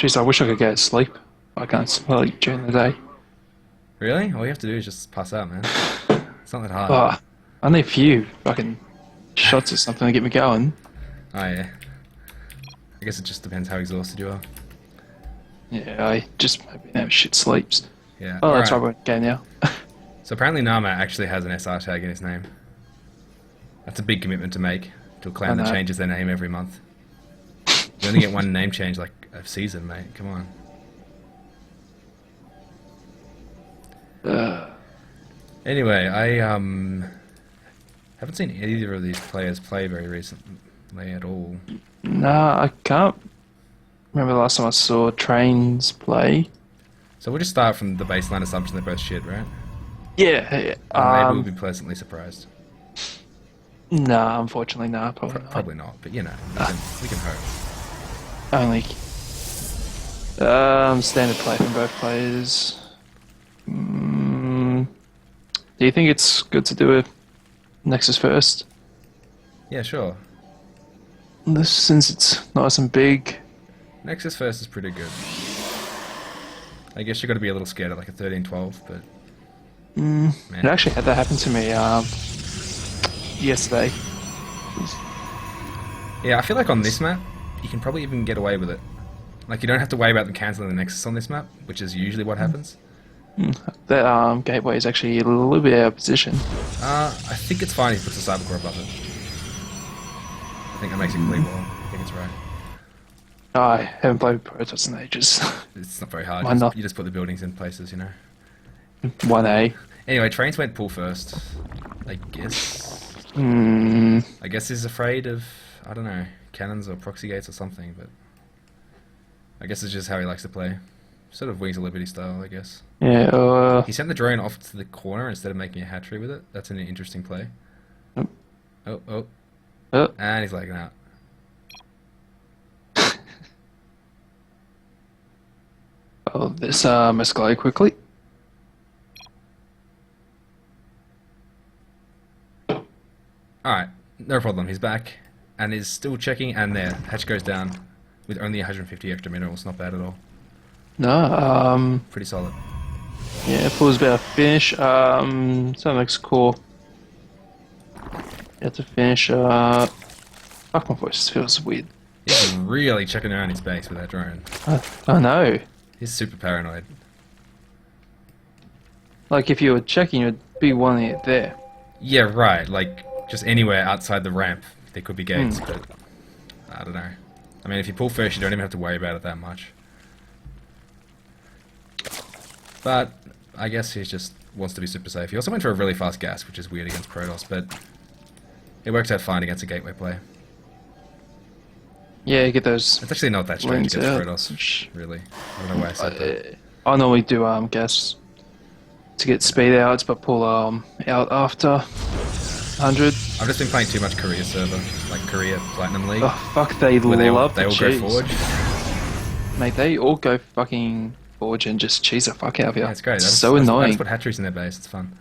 Jeez, I wish I could go to sleep. I can't sleep during the day. Really? All you have to do is just pass out, man. It's not that hard. Oh, I need a few fucking shots or something to get me going. Oh yeah. I guess it just depends how exhausted you are. Yeah, I just maybe have shit sleeps. Yeah. Oh, that's right, Alright. we're okay now. So apparently Nama actually has an SR tag in his name. That's a big commitment to make to a clan that know. changes their name every month. You only get one name change like a season, mate. Come on. Anyway, I haven't seen either of these players play very recently at all. Nah, I can't remember the last time I saw trains play. So we'll just start from the baseline assumption they're both shit, right? Yeah, And maybe we'll be pleasantly surprised. nah, unfortunately, nah, probably not. Probably not, but you know, we can hope. Only standard play from both players. Do you think it's good to do a Nexus first? Yeah, sure. Since it's nice and big. Nexus first is pretty good. I guess you got to be a little scared at like a 13-12, but It man. actually had that happen to me yesterday. Yeah, I feel like on this map, you can probably even get away with it. Like, you don't have to worry about them cancelling the Nexus on this map, which is usually what happens. That gateway is actually a little bit out of position. I think it's fine if he puts a cybercore above it. I think that makes it clear well. I think it's right. I haven't played Protoss in ages. It's not very hard. Why not? You just put the buildings in places, you know. 1A. Anyway, trains went pool first. I guess. I guess he's afraid of, I don't know, cannons or proxy gates or something, but I guess it's just how he likes to play. Sort of Wings of Liberty style, I guess. Yeah, He sent the drone off to the corner instead of making a hatchery with it. That's an interesting play. Oh. And he's lagging out. oh, this escalate quickly. Alright, no problem. He's back and is still checking, and there. Hatch goes down with only 150 extra minerals. Not bad at all. No, Pretty solid. yeah, pulls about to finish. Something looks cool. Have to finish. Fuck, my voice feels weird. He's really checking around his base with that drone. I know. He's super paranoid. Like, if you were checking, you'd be wanting it there. Yeah, right. Like, just anywhere outside the ramp, there could be gates, but I don't know. I mean, if you pull first, you don't even have to worry about it that much. But I guess he just wants to be super safe. He also went for a really fast gas, which is weird against Protoss, but it worked out fine against a gateway play. Yeah, you get those. It's actually not that strange Wings against out. Protoss, really. I don't know why I said that. I normally do gas to get speed outs, but pull out after 100. I've just been playing too much Korea server, like Korea Platinum League, Oh fuck, they where they all love the go cheese. forward. Mate, they all go fucking forge and just cheese the fuck out of you. Yeah, it's great. It's so annoying. That's put hatcheries in their base. It's fun.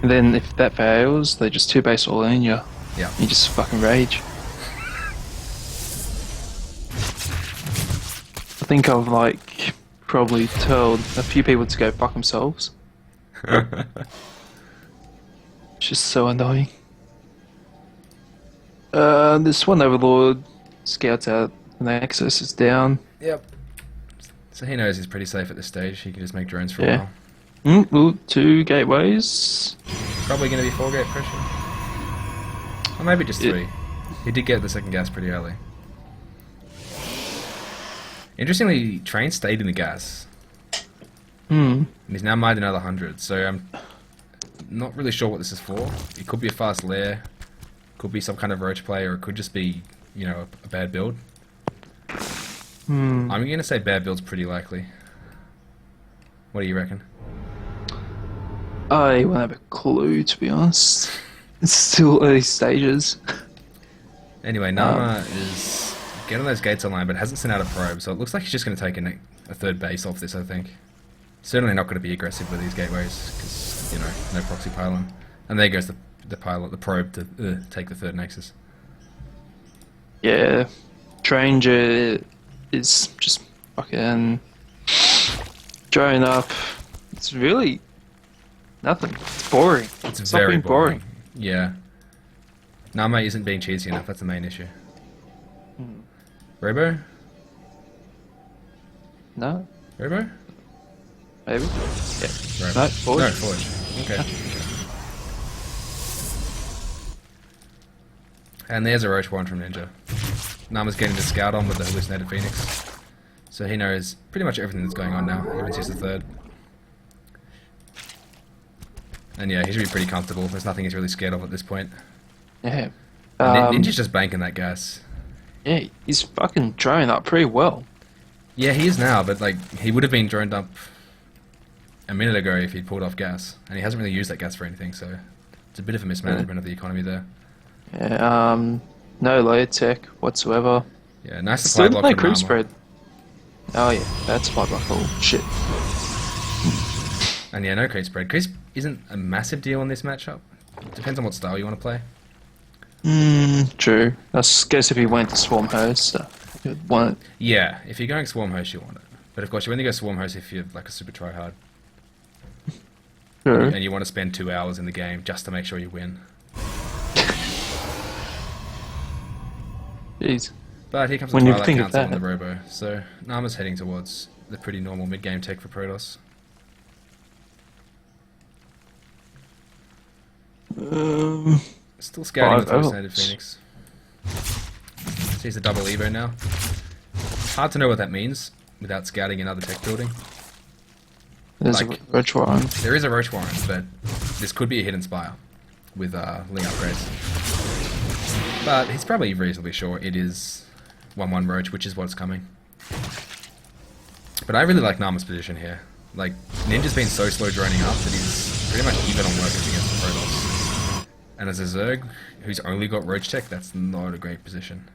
And then if that fails, they just two base all in you. Yeah. You just fucking rage. I think I've like probably told a few people to go fuck themselves. It's just so annoying. This one Overlord scouts out. The Nexus is down. Yep. So he knows he's pretty safe at this stage. He can just make drones for a Yeah. while. Ooh, two gateways. Probably going to be 4-gate pressure. Or maybe just 3. He did get the second gas pretty early. Interestingly, Train stayed in the gas. And he's now mined another 100, so I'm not really sure what this is for. It could be a fast lair, could be some kind of roach play, or it could just be, you know, a bad build. I'm going to say bad build's pretty likely. What do you reckon? I won't have a clue, to be honest. It's still early stages. Anyway, Nama is getting those gates online, but hasn't sent out a probe, so it looks like he's just going to take a third base off this, I think. Certainly not going to be aggressive with these gateways, because, you know, no proxy pylon. And there goes the probe to take the third nexus. Yeah, Tranger is just fucking drawing up. It's really nothing. It's boring. It's Stop very being boring. Yeah. Nama isn't being cheesy enough, that's the main issue. Robo? No, Robo? maybe. Yeah. Robo. No, forge. No, Forge. Okay. And there's a Roach Warren from Ninja. Nama's getting the scout on with the hallucinated Phoenix. So he knows pretty much everything that's going on now, even since the third. And yeah, he should be pretty comfortable. There's nothing he's really scared of at this point. Yeah. And Ninja's just banking that gas. Yeah, he's fucking drawing up pretty well. Yeah, he is now, but like he would have been droned up a minute ago if he'd pulled off gas, and he hasn't really used that gas for anything. So it's a bit of a mismanagement of the economy there. Yeah. No layer tech whatsoever. Yeah, nice supply Still block no from creep Nama. spread. Oh yeah, that's supply block. Oh shit. And yeah, no creep spread. Creep isn't a massive deal in this matchup. Depends on what style you want to play. True. I guess if he went to Swarm Host, you'd want it. Yeah, if you're going Swarm Host, you want it. But of course, you only go Swarm Host if you're like a super tryhard. True. And you want to spend 2 hours in the game just to make sure you win. Jeez. But here comes the When you Twilight think of Council on that. the Robo. So Nama's heading towards the pretty normal mid-game tech for Protoss. Still scouting with hallucinated Phoenix. Sees a double Evo now. Hard to know what that means without scouting another tech building. There's Like- a Roach Warren. There is a Roach Warren, but this could be a hidden spire with Ling upgrades. But he's probably reasonably sure it is 1-1 Roach, which is what's coming. But I really like Nama's position here. Like, Ninja's been so slow droning up that he's pretty much even on workers against the Protoss. And as a Zerg, who's only got Roach Tech, that's not a great position.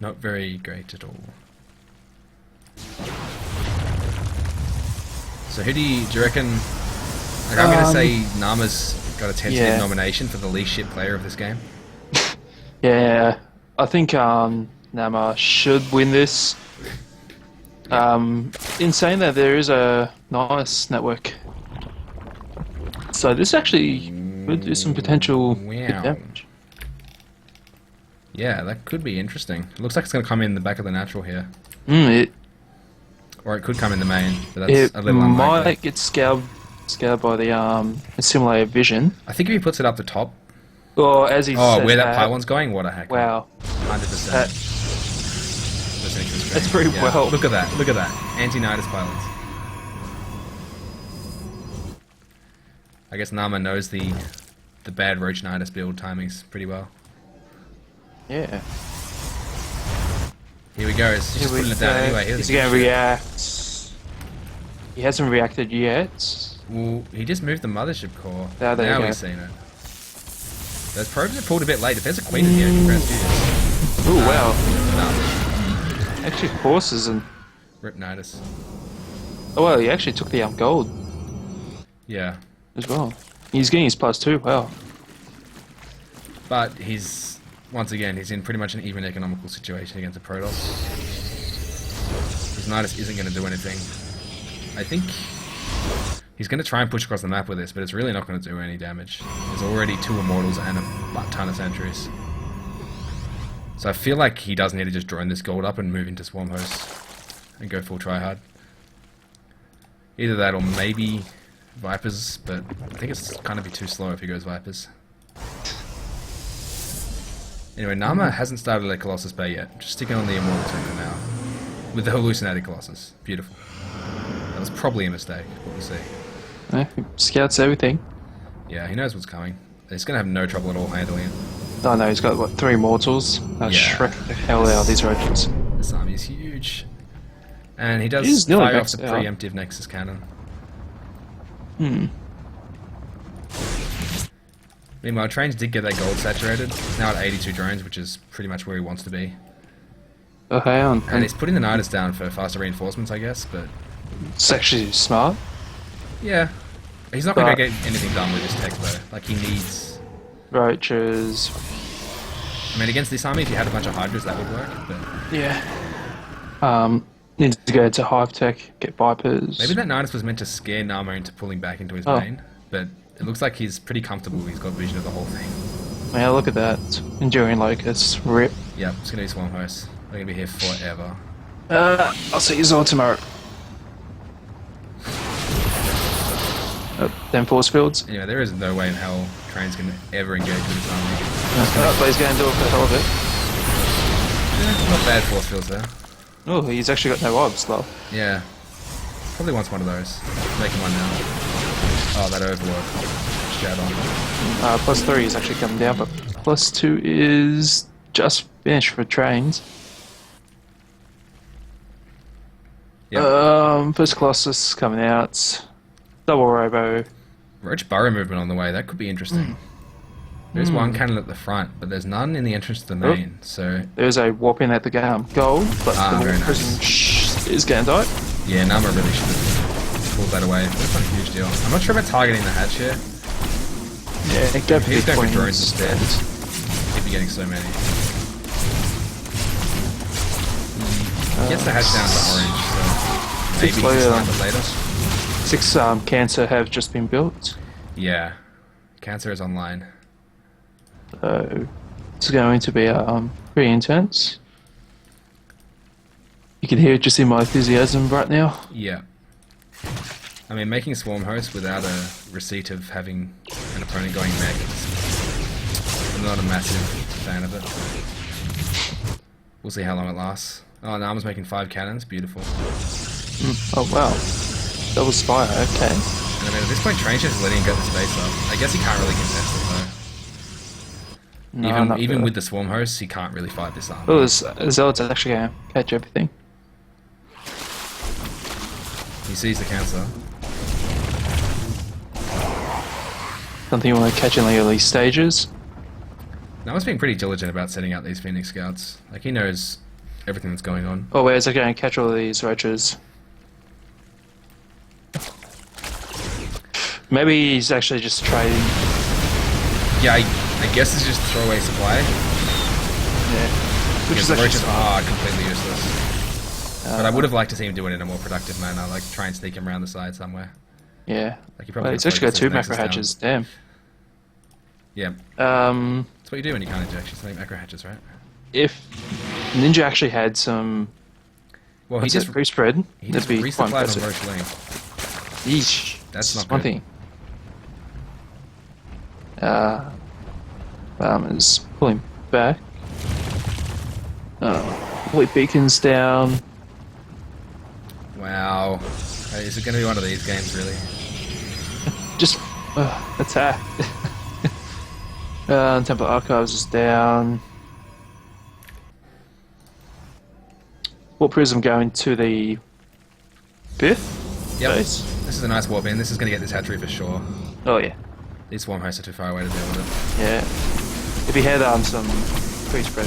Not very great at all. So who do you reckon... Like, I'm going to say Nama's got a tentative nomination for the least shit player of this game. Yeah, I think Nama should win this. In saying that, there is a nice network. So this actually could do some potential good damage. Yeah, that could be interesting. It looks like it's going to come in the back of the natural here. Or it could come in the main, but that's It a little unlikely. might get scaled by the assimilated vision. I think if he puts it up the top... Or as he Oh, says where that pylon's going? What a hack. Wow. 100%. That's pretty well. Look at that. Look at that. Anti-Nidus pylons. I guess Nama knows the bad Roach Nidus build timings pretty well. Yeah. Here we go. He's just putting it down anyway. He's going to react. He hasn't reacted yet. Well, he just moved the mothership core. There you now go. we've seen it. Those probes are pulled a bit late. If there's a queen in here, congrats to you. Oh wow. No. Actually, horses and. Rip Nidus. Oh well, he actually took the gold Yeah. as well. He's getting his +2. Wow. But he's, once again, he's in pretty much an even economical situation against a Protoss. His Nidus isn't going to do anything. I think he's going to try and push across the map with this, but it's really not going to do any damage. There's already 2 Immortals and a ton of Sentries. So I feel like he does need to just drone this gold up and move into Swarm Host and go full tryhard. Either that or maybe Vipers, but I think it's kind of be too slow if he goes Vipers. Anyway, Nama hasn't started a Colossus Bay yet. Just sticking on the Immortal tank for now. With the hallucinated Colossus. Beautiful. That was probably a mistake, but we'll see. Yeah, he scouts everything. Yeah, he knows what's coming. He's going to have no trouble at all handling it. Oh no, he's got what, 3 mortals? That Yeah. Shrek the hell out of these roaches. This army is huge. And he does He's nearly fire off the maxed out. preemptive Nexus cannon. Meanwhile, Trains did get that gold saturated. He's now at 82 drones, which is pretty much where he wants to be. Oh, hang on. And he's putting the Nidus down for faster reinforcements, I guess, but... It's actually smart. Yeah. He's not going to get anything done with his tech, though. Like, he needs... Roaches. I mean, against this army, if you had a bunch of Hydras, that would work. But Yeah. Need to go to Hive Tech, get Vipers. maybe that Nidus was meant to scare Nama into pulling back into his Oh. main. But it looks like he's pretty comfortable. He's got vision of the whole thing. Yeah, look at that. Enduring Locust. Rip. Yep, it's gonna be Swarm Host. They're gonna be here forever. I'll see you all tomorrow. Then force fields. Anyway, there is no way in hell Train's gonna ever engage with this army. But he's going to do it for the hell of it. Yeah, not bad force fields there. Oh, he's actually got no obs, though. Yeah. Probably wants one of those. Making one now. Oh, that overload. Shout on. +3 is actually coming down, but +2 is just finished for trains. Yep. First Colossus coming out. Double Robo. Roach Burrow movement on the way. That could be interesting. There's one cannon at the front, but there's none in the entrance to the main. So There's a warp in at the gold, but the very warp nice. is going to die. yeah, Nama really should have pulled that away. That's not a huge deal. I'm not sure about targeting the hatch here. Yeah, go for He's big going for drones points. instead. He'd be getting so many. He gets the hatch down to orange, so maybe he can snipe it later. 6 Cancer have just been built. Yeah, Cancer is online. So it's going to be pretty intense. You can hear it just in my enthusiasm right now. Yeah. I mean, making Swarm Host without a receipt of having an opponent going mech, I'm not a massive fan of it. We'll see how long it lasts. Oh, Nama's making 5 cannons. Beautiful. Oh wow, double Spire. Okay. And I mean, at this point, Train's just letting him get the space up. I guess he can't really contest it, though. No, Even not with the Swarm Hosts, he can't really fight this army. Oh, Zealot's actually going to catch everything. He sees the Cancer. Something you want to catch in the early stages. Nama's being pretty diligent about setting out these Phoenix Scouts. Like, he knows everything that's going on. Oh, where's it going to catch all of these roaches? Maybe he's actually just trading. Yeah, I guess it's just throwaway supply. Yeah. Which Because is the actually roaches smart. are completely useless. But I would have liked to see him do it in a more productive manner, like try and sneak him around the side somewhere. Yeah. Like he probably Well, it's could actually got focus 2 his macro nexus down. hatches. Damn. Yeah, Um, that's what you do when you can't inject. You make macro hatches, right? if Ninja actually had some Well, he just pre-spread, he that'd just be quite resupplied on impressive. Roach Lane. Yeesh. That's not one good. thing. Farmers pulling back. Wheat beacons down. Wow, is it going to be one of these games, really? Just attack. Temple Archives is down. Warp Prism going to the 5th Yep. base. This is a nice warp in. This is going to get this hatchery for sure. Oh yeah, These Swarm Hosts are too far away to deal with it. yeah. If he had some pre-spread,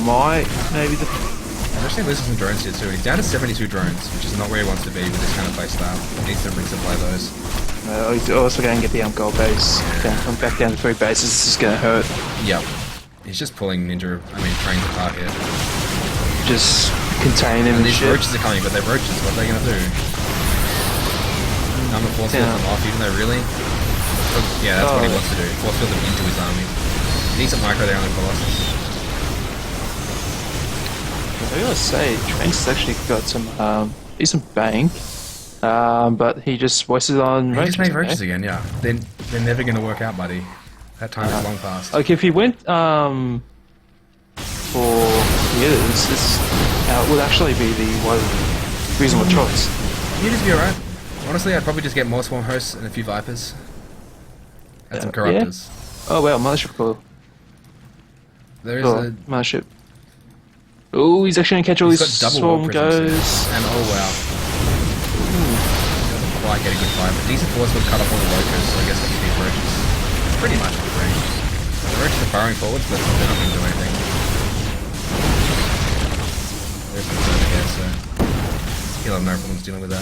might maybe the. I'm actually losing some drones here too. He's down to 72 drones, which is not where he wants to be with this kind of playstyle. He needs to resupply those. He's also going to get the gold base. Back down to 3 bases. This is going to hurt. Yep. He's just pulling Trains apart here. Just contain him And and these shit. roaches are coming, but they're roaches. What are they going to do? Number force field them off, even though really... Yeah, that's what he wants to do. Force field them into his army. He needs some micro there on the Colossus. I gotta say, Trank's actually got some decent bank, but he just wasted on He roaches. just made okay? roaches again, yeah. They're never going to work out, buddy. That time is long past. Like if he went for Mutas, this would actually be the one reasonable choice. You'd just be alright. Honestly, I'd probably just get more Swarm Hosts and a few Vipers. And some Corruptors. Oh wow, Mothership Core. There is a... Mothership. Oh, he's actually gonna catch all He's these got double swarm warp prisms here. goes. And oh wow. Doesn't quite get a good fight, but decent force will cut off all the locos, so I guess they can beat roaches. It's pretty much good range. The roaches are burrowing forwards, but they're not going to do anything. There's no over here, so he'll have no problems dealing with that.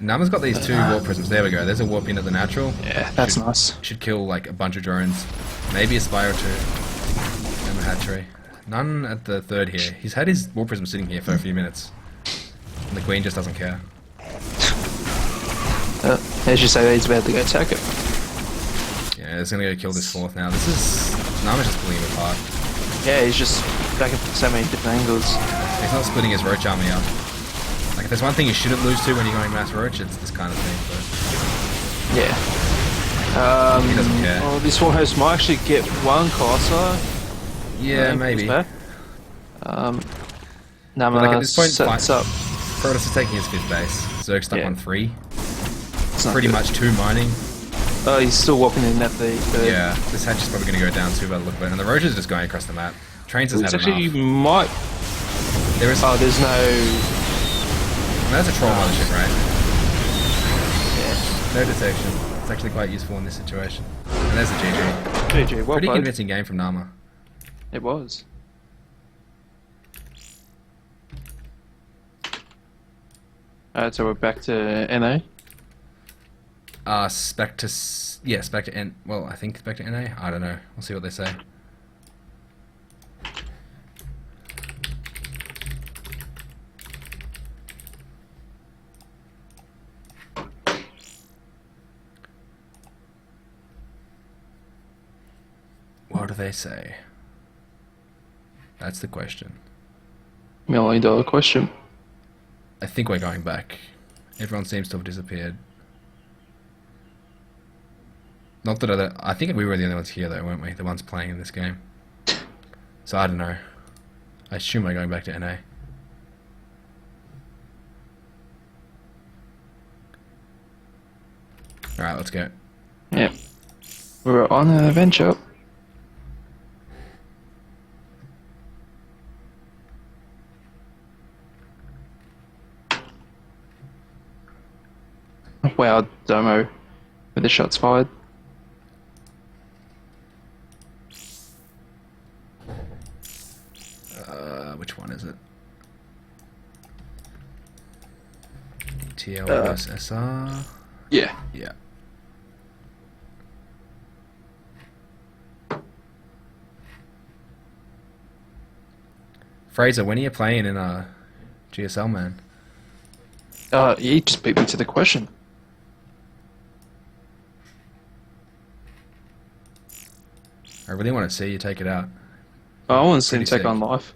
Nama's got these two warp prisms. There we go. There's a warp into the natural. Yeah, that's nice. Should kill like a bunch of drones. Maybe a spy or two. And a hatchery. None at the third here. He's had his warp prism sitting here for a few minutes. And the queen just doesn't care. As you say, he's about to go attack it. Yeah, he's gonna go kill this fourth now. This is... Nama's just pulling him apart. Yeah, he's just back at so many different angles. He's not splitting his roach army up. Like, if there's one thing you shouldn't lose to when you're going mass roach, it's this kind of thing, but... Yeah. He doesn't care. Oh, this one host might actually get one closer. Yeah, maybe. Nama like at this point, sets up. Protoss is taking his 5th base. Zerg stuck on 3. It's not Pretty good. much 2 mining. Oh, he's still walking in at the... Yeah, this hatch is probably going to go down too by the look of it. And the roach is just going across the map. Trains has It's had actually enough. might... There is... Oh, there's no... I mean, that's a troll mothership, right? Yeah. No detection. It's actually quite useful in this situation. And there's a GG. GG, well Pretty played. convincing game from Nama. It was. So we're back to NA. Spec to... Yeah, spec to N... Well, I think spec to NA? I don't know. We'll see what they say. What do they say? That's the question. $1 million question. I think we're going back. Everyone seems to have disappeared. Not that I think we were the only ones here though, weren't we? The ones playing in this game. So I don't know. I assume we're going back to NA. Alright, let's go. Yep. We're on an adventure. Wow, Domo with the shots fired. Which one is it? ETL versus SR? Yeah. Yeah. Fraser, when are you playing in GSL, man? He just beat me to the question. I really want to see you take it out. I want to see him Pretty take on sick. life.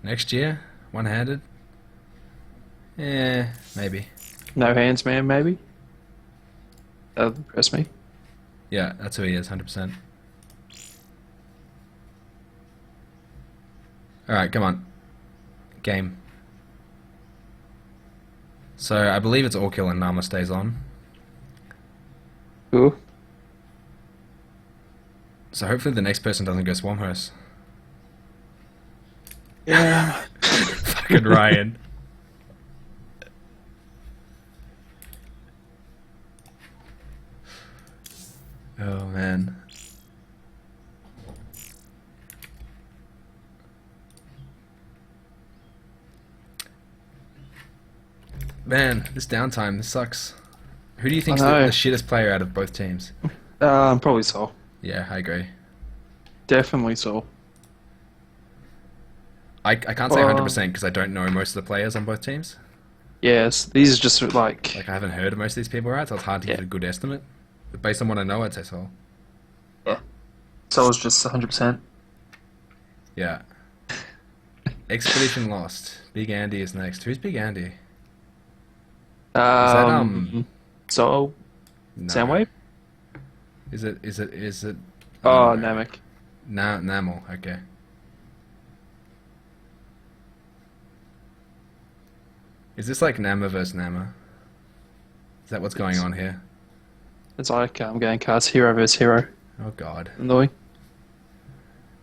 Next year? One-handed? Yeah, maybe. No hands, man, maybe? That would impress me. Yeah, that's who he is, 100%. Alright, come on. Game. So, I believe it's all kill and Nama stays on. Cool. So hopefully the next person doesn't go Swarmhost. Yeah. Fucking Ryan. Oh, man. Man, this downtime, this sucks. Who do you think's the know. shittest player out of both teams? Probably Sol. Yeah, I agree. Definitely Sol. I can't say 100% because I don't know most of the players on both teams. Yes, these are just like... Like, I haven't heard of most of these people, right? So it's hard to Yeah. give a good estimate. But based on what I know, I'd say Sol. Yeah. Sol's just 100%. Yeah. Expedition lost. Big Andy is next. Who's Big Andy? Sol? No. Soundwave? Is it? Oh, Namek. Namel, okay. Is this like Nama versus Nama? Is that what's going on here? It's like going cards hero versus hero. Oh god. Annoying.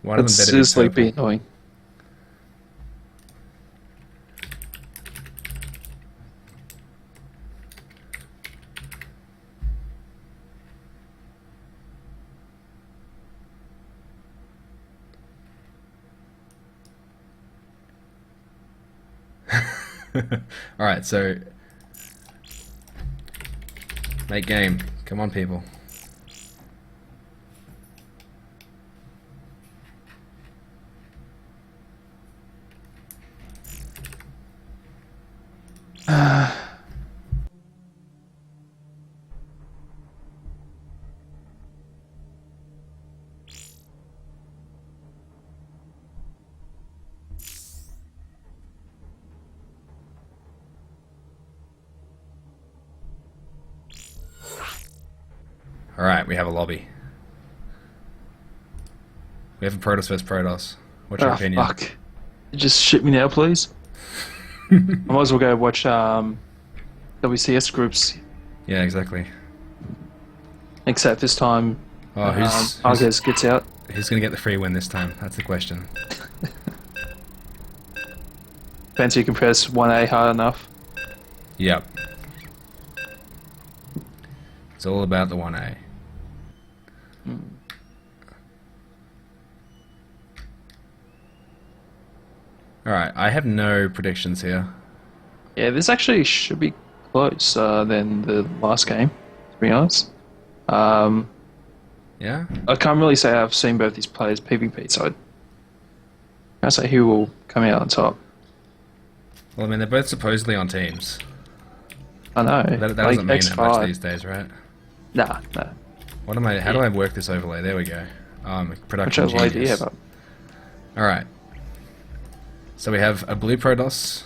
One of It's them better be seriously purple. be annoying. Alright, so... Make game. Come on, people. Alright, we have a lobby. We have a Protoss vs Protoss. What's your opinion? Fuck. Just ship me now, please. I might as well go watch WCS groups. Yeah, exactly. Except this time, Oh, Argus gets out. who's gonna get the free win this time? That's the question. Fancy you can press 1A hard enough. Yep. It's all about the 1A. Alright, I have no predictions here. Yeah, this actually should be closer than the last game, to be honest. Yeah? I can't really say I've seen both these players PvP, so I can't say who will come out on top. Well, I mean, they're both supposedly on teams. I know. That like doesn't mean that much X5. these days, right? Nah, nah. What am I? How do I work this overlay? There we go. Which Production other idea genius. about? Alright. So we have a blue Protoss.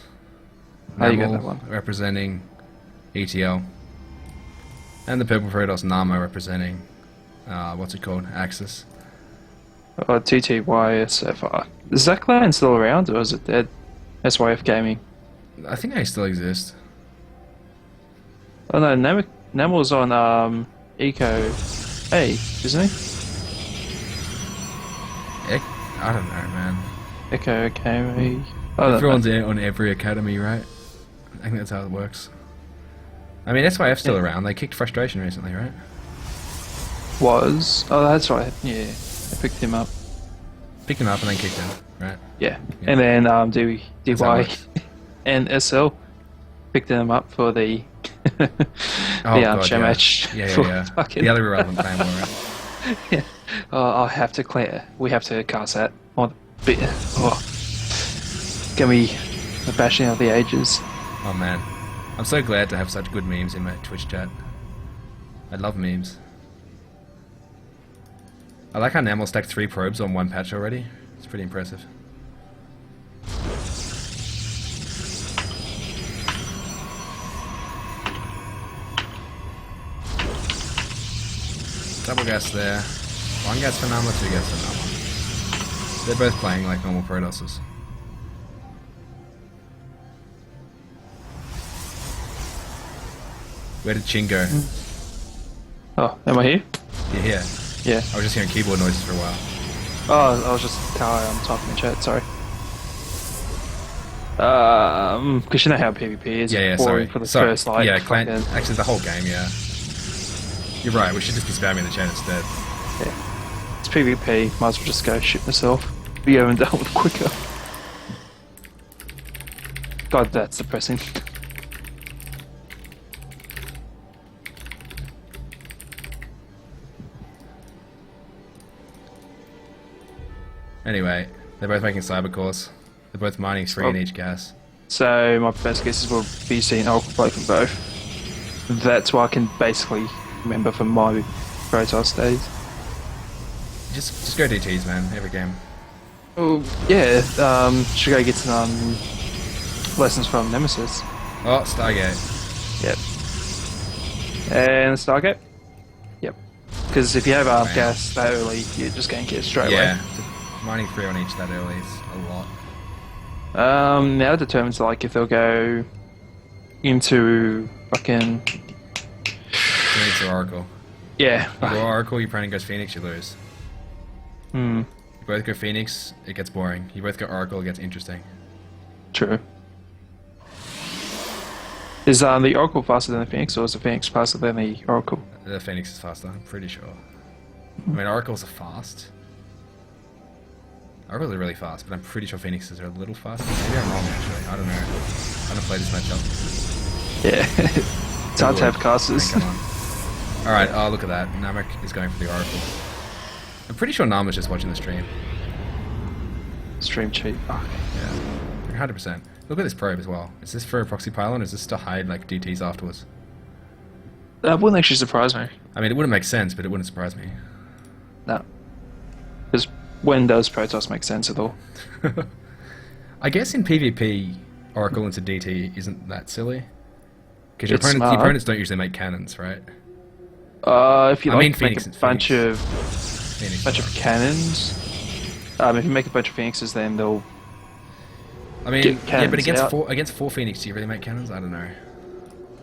How you got Namel that one? representing ETL. And the purple Protoss Nama representing, what's it called? Axis. Oh, TTYSFR. Is that clan still around, or is it dead? SYF Gaming. I think they still exist. Oh no, Namel's on Eco A, isn't he? I don't know, man. Echo Academy. I don't know. Everyone's in on every academy, right? I think that's how it works. I mean, SYF's still around. They kicked Frustration recently, right? Was. Oh, that's right. Yeah, I picked him up. Picked him up and then kicked him, right? Yeah. Yeah. And then That's how it DY works. and SL picked them up for the Oh, God, show yeah. match. Yeah, for yeah, yeah. fucking- The other irrelevant Clanwar, right? Yeah. I'll have to clear. We have to cast that on the bit. Oh, get me the bashing of the ages. Oh, man. I'm so glad to have such good memes in my Twitch chat. I love memes. I like how Namel stacked 3 probes on 1 patch already. It's pretty impressive. Double gas there. 1 gas for Nama, 2 gas for Nama. They're both playing like normal Protosses. Where did Chin go? Oh, am I here? You're here. Yeah. I was just hearing keyboard noises for a while. Oh, I was just typing in chat. Sorry. Because you know how PvP is. Yeah, boring sorry. for the Sorry. first like. yeah, Clan. fucking- Actually, the whole game. Yeah. You're right. We should just be spamming the chat instead. Yeah. It's PvP. Might as well just go shit myself. Be over and done with quicker. God, that's depressing. Anyway, they're both making cyber cores. They're both mining 3 in each gas. So my best guesses will be seeing Oracle play from both. That's what I can basically remember from my Protoss days. Just go DTs, man. Every game. Oh yeah, should go get some lessons from Nemesis. Oh, Stargate. Yep. And Stargate. Yep. Because if you have Man. gas that early, you're just going to get it straight Yeah. Mining 3 on each that early is a lot. away. Now it determines like if they'll go into fucking Phoenix or Oracle. yeah. You go Oracle, your opponent goes Phoenix, you lose. Hmm. You both go Phoenix, it gets boring. You both go Oracle, it gets interesting. True. Is the Oracle faster than the Phoenix, or is the Phoenix faster than the Oracle? The Phoenix is faster, I'm pretty sure. I mean, Oracles are fast. are really, really fast, but I'm pretty sure Phoenixes are a little faster. Maybe I'm wrong, actually. I don't know. I haven't played this matchup. Yeah. It's hard to have I casters. mean, come on. Alright, oh, look at that. Namek is going for the Oracle. I'm pretty sure Nama's just watching the stream. Stream cheat. Oh, Yeah, 100%. Look at this probe as well. Is this for a proxy pylon, or is this to hide, like, DTs afterwards? that wouldn't actually surprise me. I mean, it wouldn't make sense, but it wouldn't surprise me. No. Because when does Protoss make sense at all? I guess in PvP, Oracle into DT isn't that silly. Because your It's opponents don't usually make cannons, right? If you I like mean to make Phoenix, a bunch of Phoenix. cannons, if you make a bunch of Phoenixes, then they'll I mean, get yeah, but cannons out. against four Phoenix, do you really make cannons? I don't know.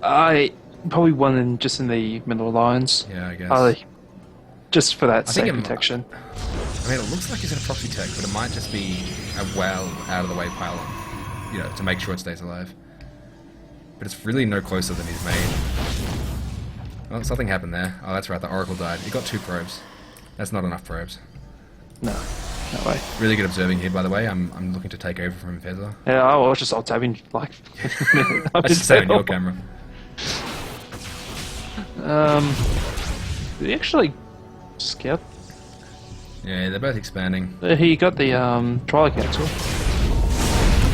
I probably one just in the middle lines. Yeah, I guess. Just for that I think safe protection. I mean, it looks like he's in a proxy tech, but it might just be a well out of the way pylon, you know, to make sure it stays alive. But it's really no closer than he's made. Oh, something happened there. Oh, that's right, the Oracle died. He got 2 probes. That's not enough probes. No way. Really good observing here, by the way. I'm looking to take over from Fezzer. Yeah, I was just alt-tabbing like. I should say on your camera. Did he actually scout? Yeah, they're both expanding. He got the trial cancel.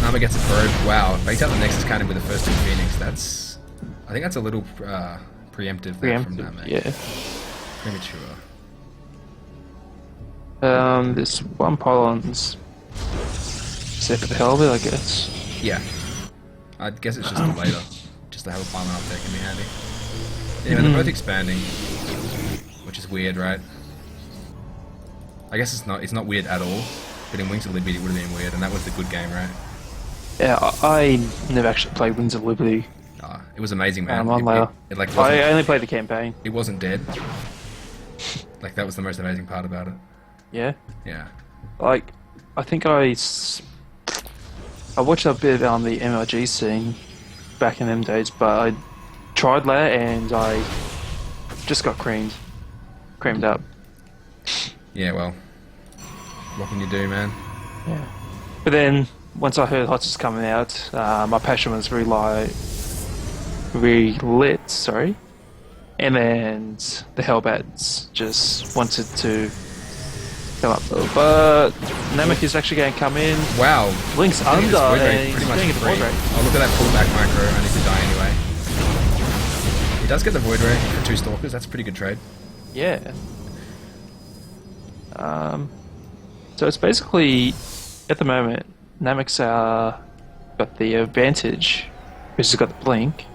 Nama gets a probe. Wow, baked out the Nexus cannon with the first 2 Phoenix. I think that's a little preemptive there from Nama. Yeah. Premature. This one pylon's set for the hell of it, I guess. Yeah. I guess it's just a later. Just to have a pylon up there can be handy. Yeah, they're both expanding, which is weird, right? I guess it's not weird at all, but in Wings of Liberty it would have been weird, and that was the good game, right? Yeah, I never actually played Winds of Liberty. It was amazing, man. It like I only played the campaign. It wasn't dead. Like, that was the most amazing part about it. Yeah. Yeah. Like, I think I watched a bit on the MLG scene back in them days, but I tried that and I just got creamed up. Yeah, well, what can you do, man? Yeah. But then once I heard HOTS was coming out, my passion was relit. Sorry. And then the Hellbats just wanted to come up. But Namek is actually going to come in. Wow. Link's I think under this void rate and he's pretty much getting the free. void rate. Oh, look at that pullback micro, only to die anyway. He does get the void rate for 2 stalkers, that's a pretty good trade. Yeah. So it's basically, at the moment, Namek's got the advantage because he's got the blink.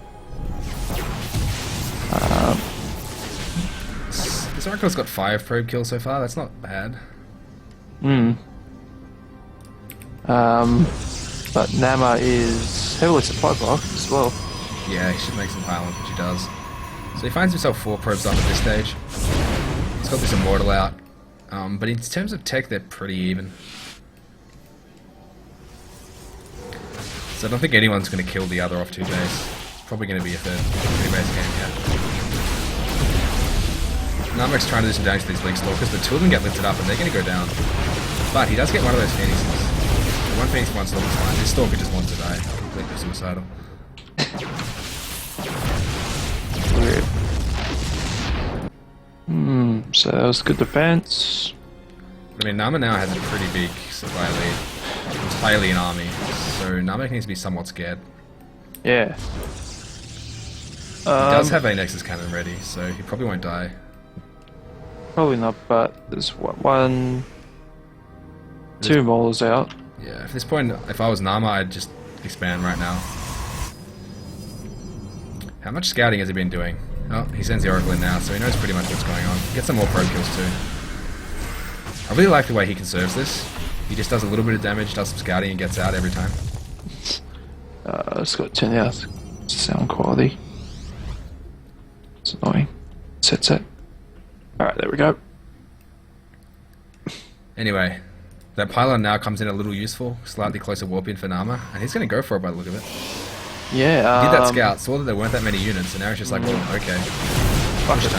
This Oracle's got 5 probe kills so far, that's not bad. But Nama is heavily supplied block as well. Yeah, he should make some pylons, which he does. So he finds himself 4 probes up at this stage. He's got this Immortal out. But in terms of tech, they're pretty even. So I don't think anyone's going to kill the other off 2 base. It's probably going to be a 3 base game, yeah. Namek's trying to do some damage to these Blink Stalkers, but 2 of them get lifted up and they're going to go down. But he does get one of those Phoenixes. The one Phoenix, one Stalker's fine. This Stalker just wants to die. Completely suicidal. Weird. So that was good defense. I mean, Nama now has a pretty big supply lead. Entirely an army. So Namek needs to be somewhat scared. Yeah. He does have a Nexus cannon ready, so he probably won't die. Probably not, but there's one... 2 Maulers out. Yeah, at this point, if I was Nama, I'd just expand right now. How much scouting has he been doing? Oh, he sends the Oracle in now, so he knows pretty much what's going on. Get some more probe kills too. I really like the way he conserves this. He just does a little bit of damage, does some scouting, and gets out every time. It's got 10 out sound quality. It's annoying. Set. Alright, there we go. Anyway, that pylon now comes in a little useful, slightly closer warp in for Nama, and he's going to go for it by the look of it. Yeah, He did that scout, saw that there weren't that many units, and now he's just like, well, okay. Fuck it,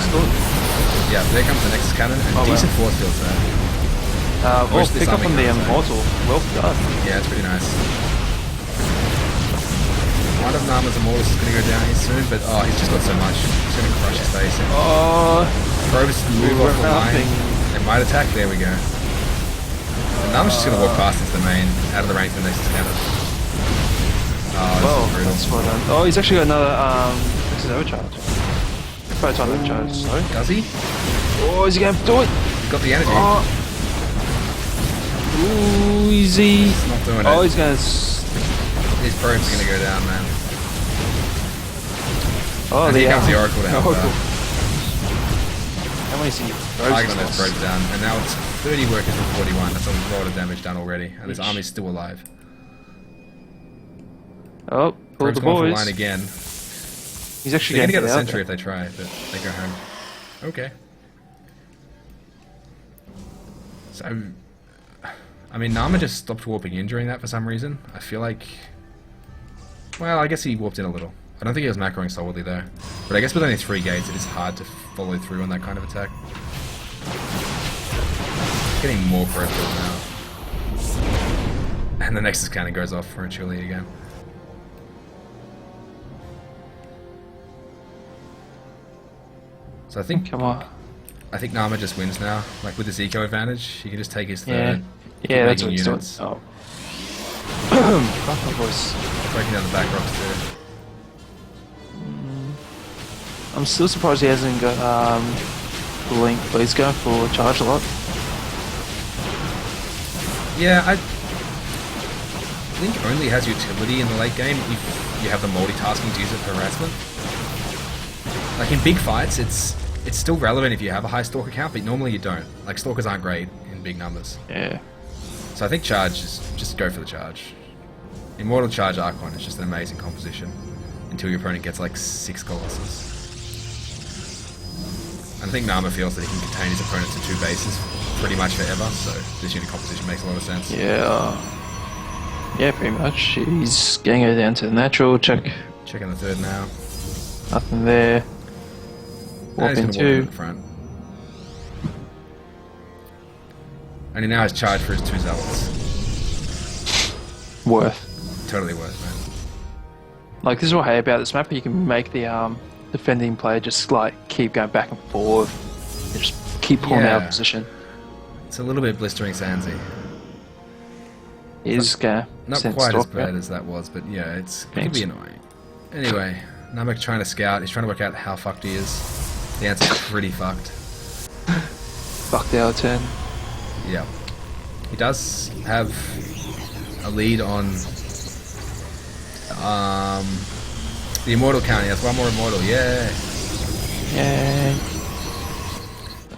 Yeah, there comes the Nexus cannon, and decent force fields there. Most of this pick up army on the can't attack. Immortal. Well done. Yeah, it's pretty nice. One of Nama's Immortals is going to go down here soon, but oh, he's just got so much. He's going to crush his face in. Oh, Probes move off the line. nothing. They might attack. There we go. And Nama's just going to walk past into the main, out of the range of the next encounter. Oh, Well, this is brutal. that's well done. Oh, he's actually got another this is overcharge. Photon overcharge, sorry. Does he? Oh, is he going to do it? He's got the energy. Oh. Ooh, easy. He's not doing Oh, it. he's going to... His probe's going to go down, man. Oh, And here comes the Oracle down. Oracle. How many is he? Target on those probes down. And now it's 30 workers for 41. That's a lot of damage done already. And this Eesh. army's still alive. Oh, pull Probes the going for boys. line again. He's actually They're going to get a out sentry there. if they try, but they go home. Okay. So, I mean, Nama just stopped warping in during that for some reason. I feel like... Well, I guess he warped in a little. I don't think he was macroing solidly though. But I guess with only 3 gates, it is hard to follow through on that kind of attack. Getting more pro kills now. And the Nexus cannon goes off for Achille again. So I think Nama just wins now. Like with his eco advantage, he can just take his third. Yeah, that's what making he's doing. units. Oh. Fuck my voice. Breaking down the back rocks too. I'm still surprised he hasn't got Blink. Please go for charge a lot. Yeah, I think only has utility in the late game if you have the multitasking to use it for harassment. Like in big fights, it's still relevant if you have a high Stalker count, but normally you don't. Like Stalkers aren't great in big numbers. Yeah. So I think charge is just go for the charge. Immortal Charge Archon is just an amazing composition until your opponent gets like 6 Colossus. I think Nama feels that he can contain his opponent to 2 bases pretty much forever, so this unit composition makes a lot of sense. Yeah. Yeah, pretty much. He's getting it down to the natural. Checking the third now. nothing there. Now Warp he's going to walk in into. the front. And he now has charge for his 2 Zealots. Worth. Totally worth, man. Like, this is what I hate about this map. You can make the defending player just like keep going back and forth. And just keep pulling out of Yeah. position. It's a little bit blistering Sandsy. He's gonna Not send quite as Stalker. bad as that was, but yeah, it can Thanks. be annoying. Anyway, Namek trying to scout. He's trying to work out how fucked he is. The answer's pretty fucked. Fuck the other turn. Yeah. He does have a lead on the Immortal count. He has 1 more Immortal. Yeah. Yeah.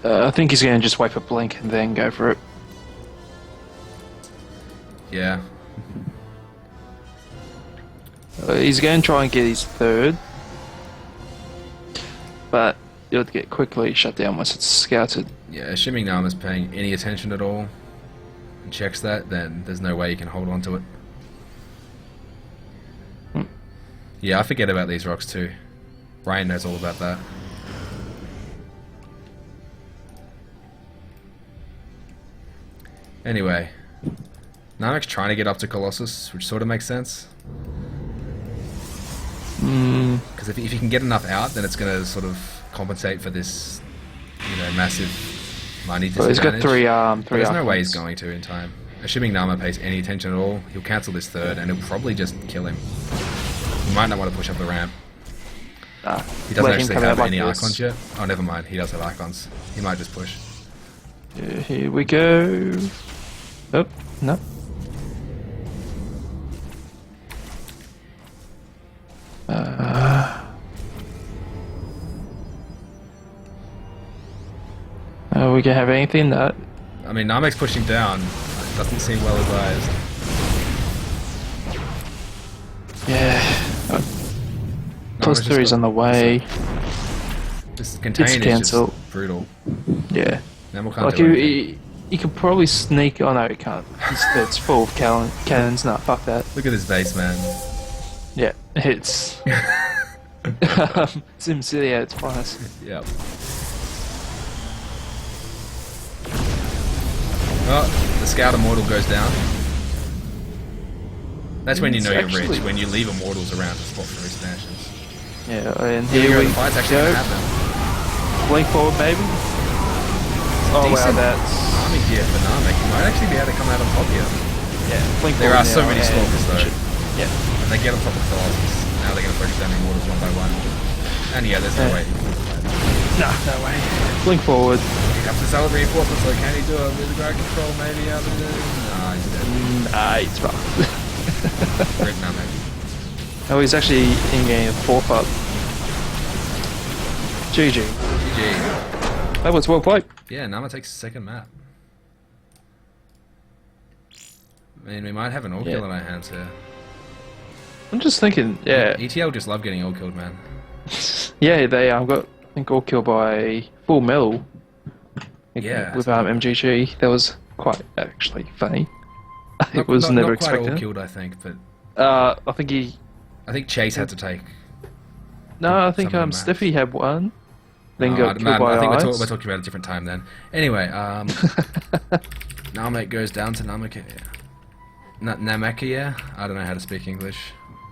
I think he's gonna just wait for Blink and then go for it. Yeah. He's going to try and get his 3rd, but it'll get quickly shut down once it's scouted. Yeah, assuming Nama's paying any attention at all and checks that, then there's no way you can hold on to it. Yeah, I forget about these rocks too. Ryan knows all about that. Anyway, Namek's trying to get up to Colossus, which sort of makes sense. Because if he can get enough out, then it's going to sort of compensate for this, massive money Well, disadvantage. he's got 3 But there's no way he's icons. going to in time. Assuming Nama pays any attention at all, he'll cancel this 3rd, and he'll probably just kill him. He might not want to push up the ramp. He doesn't Let him actually come out have like any this. icons yet. Oh, never mind. He does have icons. He might just push. Yeah, here we go. Oh, no. We can have anything that. I mean, Namek's pushing down. Doesn't seem well advised. Yeah. Plus Nama's just 3 is got- on the way. This contain is cancel. just brutal. Yeah. Namek can't Like, do anything. he could probably sneak. Oh, no, he can't. It's full of cannons. Nah, fuck that. Look at this base, man. Yeah, it's. Sim City at its finest. Yep. Oh, the Scout Immortal goes down. That's when you know you're rich, when you leave Immortals around to spot for expansions. Yeah, and Here here we we go, the fight's actually go. going to happen. Blink forward, maybe. Oh wow, Decent that's army gear for Namek. He might actually be able to come out on top here. yeah. Blink There forward are so now, many and stalkers though. Yeah. When they get on top of the Colossus, now they're going to focus down the Immortals one by one. And yeah, there's no way. Nah, no way. Blink forward. He has to sell reinforcements, so can he do it with ground control maybe? Nah, he's dead. Nah, he's fucked. Rip Namek. Oh, he's actually in game 4th up. GG. GG. That was well played. Yeah, Nama takes the second map. I mean, we might have an all kill in our hands here. I'm just thinking, yeah. ETL just love getting all killed, man. Yeah, they got, I think, all killed by Full Metal. Yeah. With MGG. That was quite actually funny. It was never not quite expected. all killed, I think, but I think he. I think Chase had to take. No, I think some of the Steffi had one. Then Oh, got killed by I think Ice. we're talking about a different time then. Anyway, Namek goes down to Namek. Namakia? I don't know how to speak English.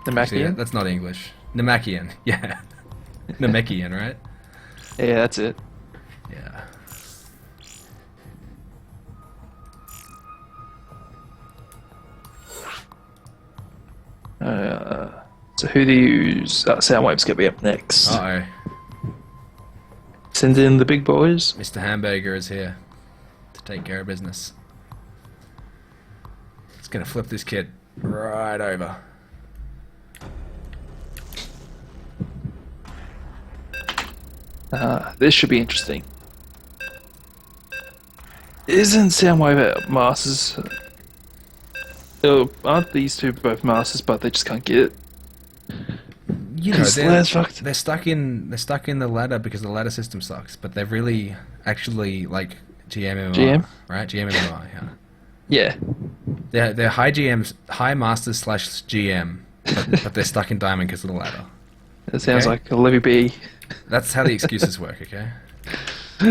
Namakian? Actually, that's not English. Namakian, yeah. Namekian, right? Yeah, that's it. Yeah. So who do you use? Soundwave's gonna be up next. Uh-oh. Send in the big boys. Mr. Hamburger is here to take care of business. It's gonna flip this kid right over. This should be interesting. Isn't Soundwave at Masters? Aren't these two both Masters, but they just can't get it? You know, 'Cause Laird's fucked. they're stuck in the ladder because the ladder system sucks. But they're really actually like GM, right? GM yeah. Yeah. They're high GMs, high masters / GM, but they're stuck in diamond because of the ladder. It sounds Okay. like a Levy B. That's how the excuses work, okay?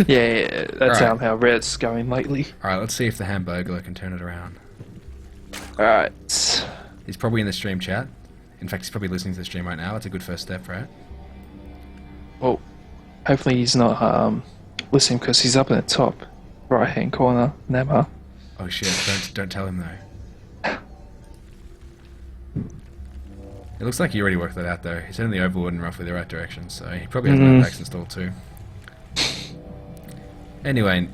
Yeah, that's Alright. how Red's going lately. Alright, let's see if the Hamburglar can turn it around. Alright. He's probably in the stream chat. In fact, he's probably listening to the stream right now. That's a good first step, right? Well, hopefully he's not listening because he's up in the top right hand corner. Nama. Oh shit, don't tell him though. It looks like he already worked that out though. He's heading the Overlord in roughly the right direction, so he probably has no packs installed too. Anyway,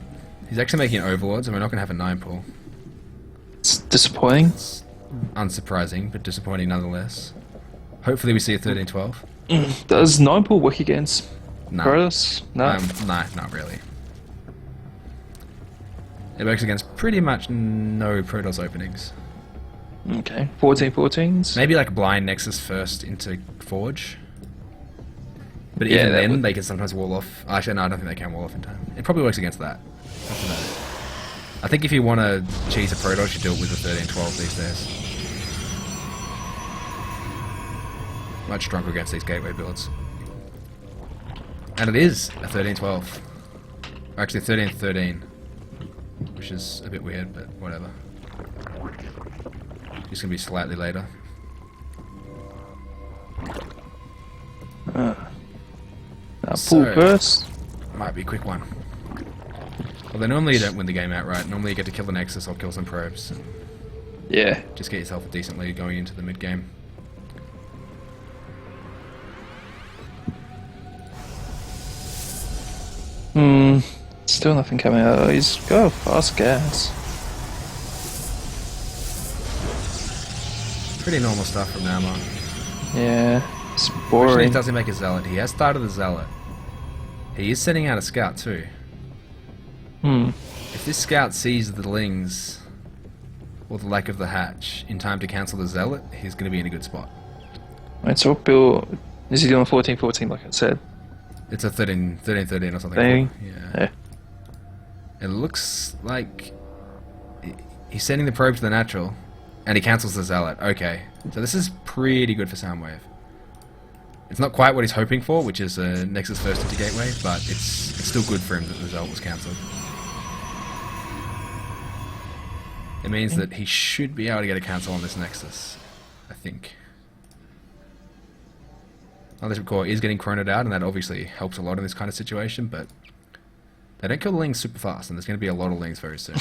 he's actually making Overlords and we're not going to have a 9 pull. It's disappointing. It's unsurprising, but disappointing nonetheless. Hopefully we see a 13-12. Does 9 pull work against No. Protoss? No. No, not really. It works against pretty much no Protoss openings. Okay. 14-14s? Maybe like blind Nexus first into Forge. But Yeah, even that then, would- they can sometimes wall off. Actually, no, I don't think they can wall off in time. It probably works against that. That's about it. I think if you want to cheese a Protoss, you do it with a 13-12 these days. Much stronger against these gateway builds. And it is a 13-12. Actually, 13-13. Which is a bit weird, but whatever. Just gonna be slightly later. Pull So- first. Might be a quick one. Although normally you don't win the game outright. Normally you get to kill the Nexus or kill some probes. And Yeah. just get yourself a decent lead going into the mid game. Still nothing coming out. He's got a fast gas. Pretty normal stuff from Nama. Yeah. It's Actually, boring. it doesn't make a Zealot. He has started the Zealot. He is sending out a Scout too. If this Scout sees the Lings, or the lack of the Hatch, in time to cancel the Zealot, he's going to be in a good spot. Right, so what build is he doing? 14-14, like I said. It's a 13-13 or something. Thing. Yeah. It looks like he's sending the probe to the natural, and he cancels the Zealot. Okay, so this is pretty good for Soundwave. It's not quite what he's hoping for, which is a Nexus first into Gateway, but it's still good for him that the Zealot was cancelled. It means that he should be able to get a cancel on this Nexus, I think. Oh, this core is getting chroned out, and that obviously helps a lot in this kind of situation, but they don't kill the Lings super fast, and there's going to be a lot of Lings very soon.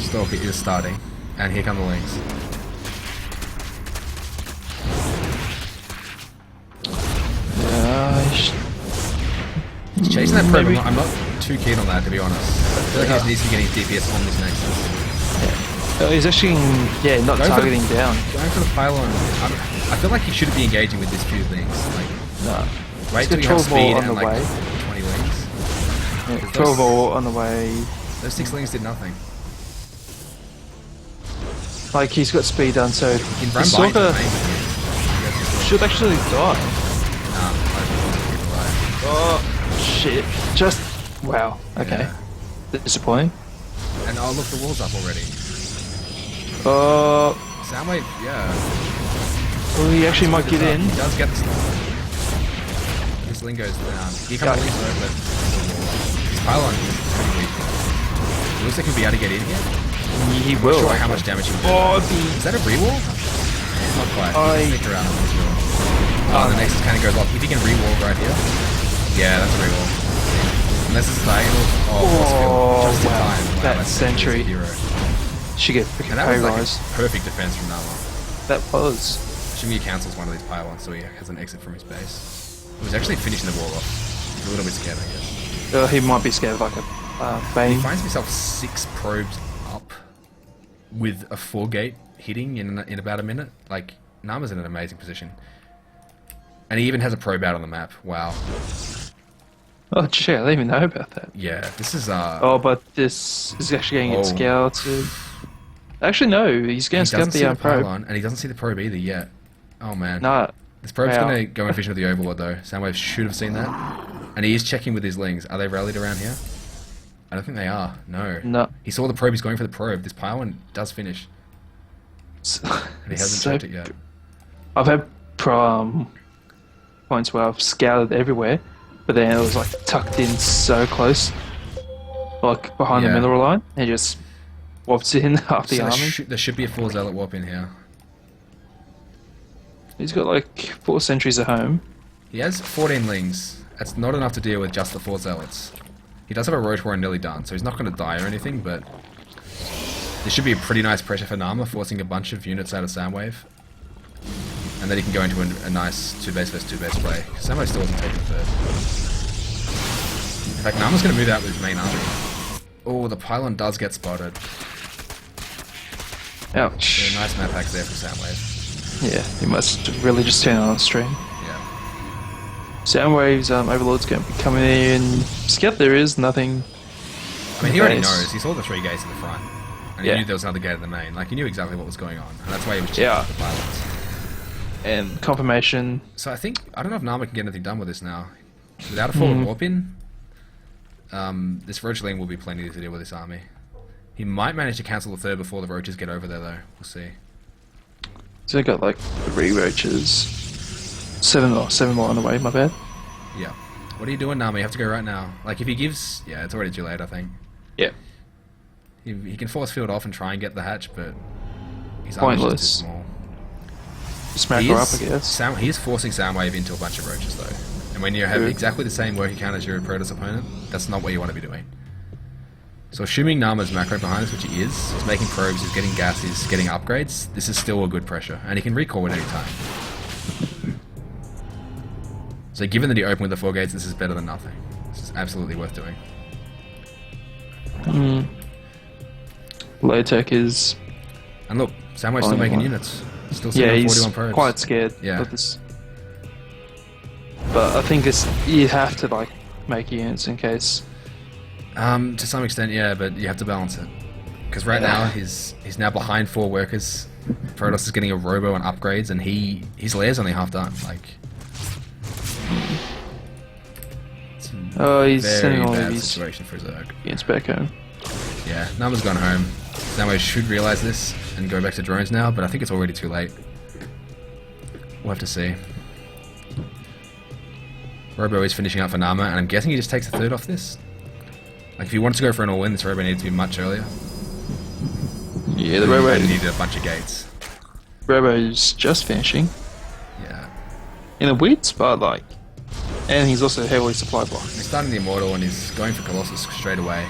Stalker is starting, and here come the Lings. He's chasing that probe. I'm not too keen on that, to be honest. I feel like he needs to be getting DPS on this Nexus. He's actually, not targeting down. Going for the pylon. I feel like he shouldn't be engaging with these few things. Like, no. wait till you have speed on and the like way. 20 Lings. Yeah, 12 all on the way. Those 6 Lings did nothing. Like, he's got speed done, so In the Stalker should actually die. Oh, shit. Just, wow. Okay. Yeah. Disappointing. And oh look, the wall's up already. Soundwave, yeah. Well, he actually might get in. He does get the stun. This Ling goes down. Here comes the Ling though, but his pylon is pretty weak. It looks like he'll be able to get in here. He I'm will. not sure how much damage he will do. Is that a re-wall? Not quite. Sneak around, I'm not sure. Oh, the Nexus kind of goes off. If he can re-wall right here. Yeah, that's a re-wall. Unless it's diagonal. Oh, just in time. Wow, that sentry. Hero. Should get freaking And that was like rise. a perfect defense from that one. That was. Assuming he cancels one of these pylons so he has an exit from his base. He was actually finishing the wall off. He's a little bit scared, I guess. He might be scared of like a Bane. He finds himself 6 probes up with a 4-gate hitting in about a minute. Like, Nama's in an amazing position. And he even has a probe out on the map. Wow. Oh, gee, I didn't even know about that. Yeah, this is Oh, but this is actually going to get scouted. Actually, no, he's going to scout the probe. Pylon, and he doesn't see the probe either yet. Oh, man. Nah. This probe's going to go in vision of the Overlord, though. Soundwave should have seen that. And he is checking with his Lings. Are they rallied around here? I don't think they are. No. No. He saw the probe. He's going for the probe. This pylon does finish. And he hasn't checked it yet. I've had points where I've scouted everywhere, but then it was like tucked in so close, like behind the mineral line, and he just whops in half the army. There should be a 4 Zealot warp in here. He's got like 4 sentries at home. He has 14 Lings. That's not enough to deal with just the 4 Zealots. He does have a Roach Warren nearly done, so he's not going to die or anything, but this should be a pretty nice pressure for Nama, forcing a bunch of units out of Soundwave. And then he can go into a nice 2-base versus 2-base play. Soundwave still hasn't taken third. In fact, Nama's going to move out with his main army. Oh, the pylon does get spotted. Ouch. So nice map hacks there for Soundwave. Yeah, he must really just turn on the stream. Yeah. Soundwave's Overlord's going to be coming in. Scout there is nothing. I mean, he already knows. He saw the 3 gates in the front. And he knew there was another gate in the main. Like, he knew exactly what was going on. And that's why he was checking the pylons. And confirmation. So I don't know if Nama can get anything done with this now. Without a forward warp in, this Roach Ling will be plenty to deal with this army. He might manage to cancel the 3rd before the Roaches get over there, though. We'll see. So I got like 3 Roaches. 7 more on the way, my bad. Yeah. What are you doing, Nama? You have to go right now. Like, if he gives... Yeah, it's already too late, I think. Yeah. He can force field off and try and get the hatch, but... His army's just too small. Smack her up, I guess. He is forcing Soundwave into a bunch of Roaches, though. And when you have exactly the same working count as your Predator's opponent, that's not what you want to be doing. So assuming Nama's macro behind us, which he is, he's making probes, he's getting gas, he's getting upgrades, this is still a good pressure. And he can recall at any time. So given that he opened with the 4 gates, this is better than nothing. This is absolutely worth doing. Low tech is... And look, Soundwave's still making units. Still yeah, on he's 41 probes. Quite scared of this. But I think you have to like make units in case. To some extent, yeah, but you have to balance it. Because right now he's now behind 4 workers. Protoss is getting a robo and upgrades, and his lair's only half done. Like, he's sending all bad these situation for Zerg. units back home. Yeah, Nama's gone home. Soundwave should realise this and go back to drones now, but I think it's already too late. We'll have to see. Robo is finishing up for Nama, and I'm guessing he just takes a third off this. Like, if he wants to go for an all-in, this Robo needs to be much earlier. Yeah, the Robo needed a bunch of gates. Robo's just finishing. Yeah. In a weird spot, like. And he's also heavily supply blocked. He's starting the Immortal and he's going for Colossus straight away.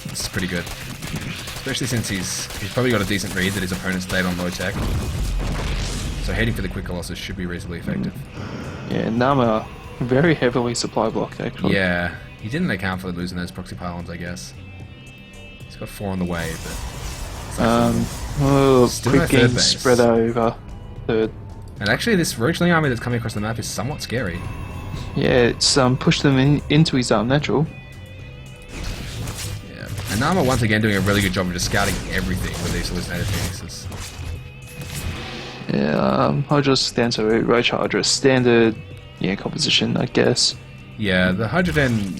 This is pretty good. Especially since he's probably got a decent read that his opponent stayed on low tech. So heading for the quick Colossus should be reasonably effective. Yeah, Nama very heavily supply blocked actually. Yeah, he didn't account for losing those proxy pylons, I guess. He's got 4 on the way, but still quick no third game base. spread over third. And actually, this Roachling army that's coming across the map is somewhat scary. Yeah, it's pushed them into his natural. Yeah, and Nama once again doing a really good job of just scouting everything with these hallucinated phoenixes. Yeah, Hydra stands for Roach Hydra standard, composition, I guess. Yeah, the Hydrogen,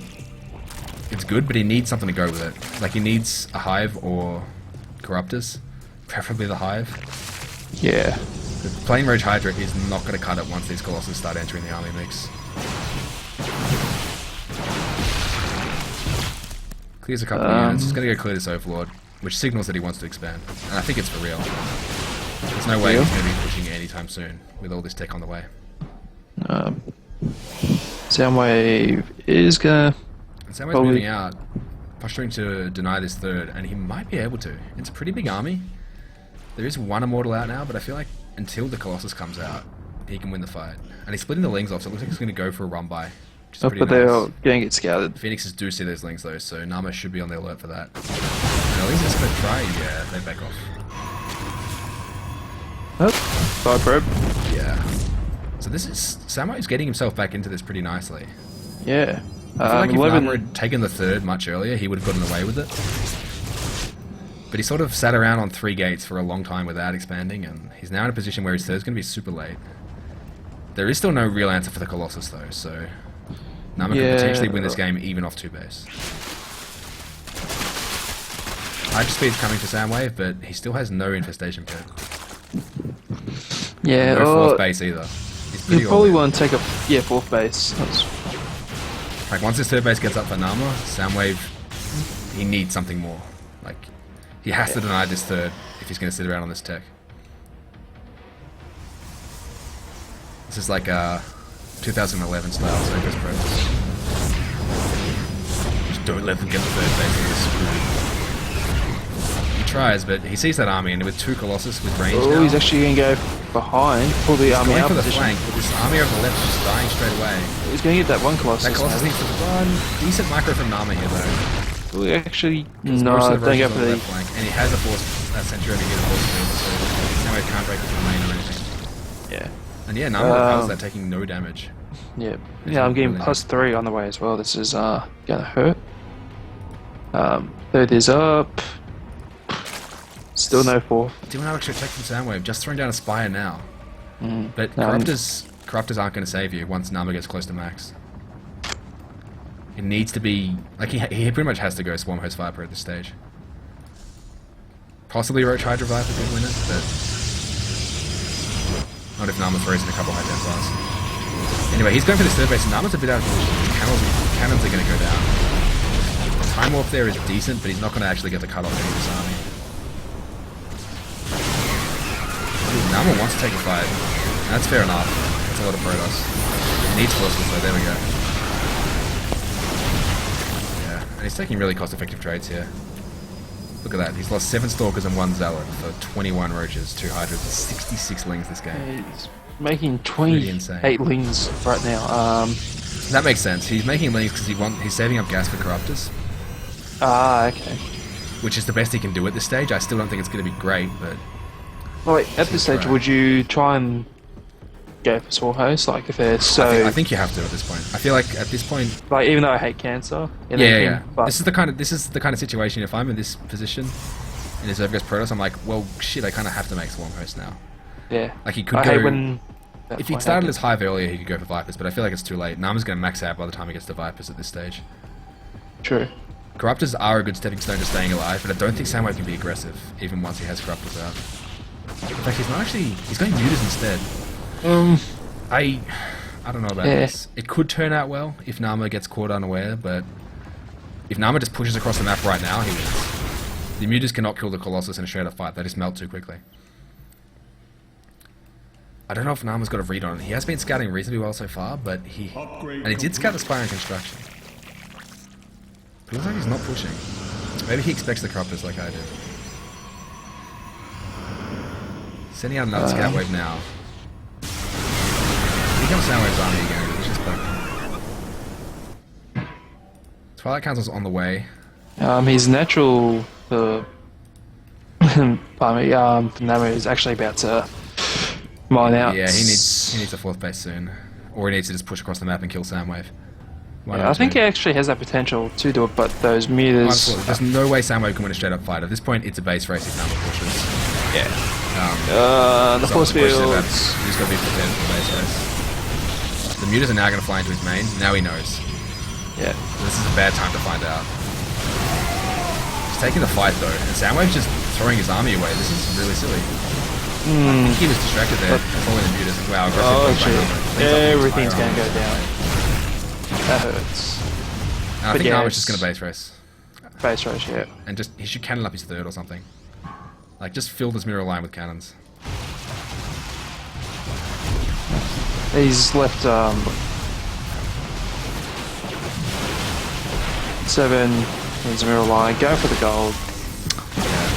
it's good, but he needs something to go with it. Like, he needs a Hive or Corruptors, preferably the Hive. Yeah. But plain Roach Hydra is not going to cut it once these Colossus start entering the army mix. Clears a couple of units. He's going to go clear this Overlord, which signals that he wants to expand. And I think it's for real. There's no way he's going to be pushing it anytime soon with all this tech on the way. Soundwave is going to... Soundwave's moving out, posturing to deny this third, and he might be able to. It's a pretty big army. There is one Immortal out now, but I feel like until the Colossus comes out, he can win the fight. And he's splitting the Lings off, so it looks like he's going to go for a run by. But nice. they're going to get scouted. Phoenixes do see those Lings though, so Nama should be on the alert for that. And the Lings are just going to try, yeah, they back off. Oh, fire probe. Yeah. So this is... Samurai's getting himself back into this pretty nicely. Yeah. I feel like if Nama had taken the third much earlier, he would have gotten away with it. But he sort of sat around on 3 gates for a long time without expanding, and he's now in a position where his third's going to be super late. There is still no real answer for the Colossus though, so Nama could potentially win this game even off 2 base. Hyper speed's coming to Soundwave, but he still has no infestation pit. Yeah, no 4th base either. You probably want to take a 4th base. Like once this 3rd base gets up for Nama, Soundwave, he needs something more. Like he has to deny this 3rd if he's going to sit around on this tech. This is like a 2011 style Circus Pro. Just don't let them get the 3rd base and screwed. He tries, but he sees that army, and with 2 Colossus with range now... he's actually going to go behind, pull the army out for the position. flank, but this army over the left is just dying straight away. He's going to get that 1 Colossus. That Colossus needs to run. Decent micro from Nama here, though. We actually, Most no, of the don't go Roaches for on the the... left flank, and he has a force sentry over here to force field, so now he can't break the lane or anything. Yeah. And yeah, Nama repels that, taking no damage. Yeah, I'm getting +3 on the way as well. This is gonna hurt. 3rd is up. Still no 4th. Doing no extra attack from Soundwave, just throwing down a Spire now. But Corruptors aren't going to save you once Nama gets close to max. It needs to be... Like, he pretty much has to go Swarm Host Viper at this stage. Possibly Roach Hydra Viper could win it, but... Not if Nama throws in a couple high Templars. Anyway, he's going for this 3rd base, and Nama's a bit out of position. His cannons are going to go down. Time Warp there is decent, but he's not going to actually get the cut off any of this army. Nama wants to take a fight, and that's fair enough. That's a lot of Protoss. He needs forces, so there we go. Yeah, and he's taking really cost-effective trades here. Look at that, he's lost 7 Stalkers and 1 Zealot for 21 Roaches, 2 Hydras, and 66 Lings this game. He's making 28 Lings right now. That makes sense. He's making Lings because he's saving up gas for Corruptors. Okay. Which is the best he can do at this stage. I still don't think it's going to be great, but... Well, wait, at this stage, would you try and go for Swarm Host? Like, if they're so... I think you have to at this point. I feel like at this point... Like, even though I hate cancer... Yeah. This is the kind of situation, if I'm in this position, in his Zergos Protoss, I'm like, well, shit, I kind of have to make Swarm Host now. Yeah. Like, he could go... If he'd started his Hive earlier, he could go for Vipers, but I feel like it's too late. Nama's going to max out by the time he gets to Vipers at this stage. True. Corruptors are a good stepping stone to staying alive, but I don't think Soundwave can be aggressive, even once he has Corruptors out. In fact, he's not actually... He's going Mutas instead. I I don't know about this. It could turn out well if Nama gets caught unaware, but if Nama just pushes across the map right now, he wins. The mutas cannot kill the Colossus in a straight-up fight. They just melt too quickly. I don't know if Nama's got a read on it. He has been scouting reasonably well so far, but he did scout the Spire and Construction. It looks like he's not pushing. Maybe he expects the Croppers like I do. Sending out another scout wave now. Here comes Soundwave's army again. It's just broken. Twilight Council's on the way. His natural, pardon me, Nama is actually about to mine out. Yeah, he needs a 4th base soon, or he needs to just push across the map and kill Soundwave. Yeah, I think he actually has that potential to do it, but those mutas... There's no way Soundwave can win a straight-up fight. At this point, it's a base race if Nama pushes. Yeah. The force fields... He's got to be prepared for the base race. The mutas are now going to fly into his main. Now he knows. Yeah. This is a bad time to find out. He's taking the fight though, and Soundwave's just throwing his army away. This is really silly. I think he was distracted there, controlling the mutas. Wow, everything's going to go down. That hurts. No, I think Nama's just going to base race. Base race, yeah. And just, he should cannon up his 3rd or something. Like, just fill this mirror line with cannons. He's left 7 in his mirror line, go for the gold. Yeah.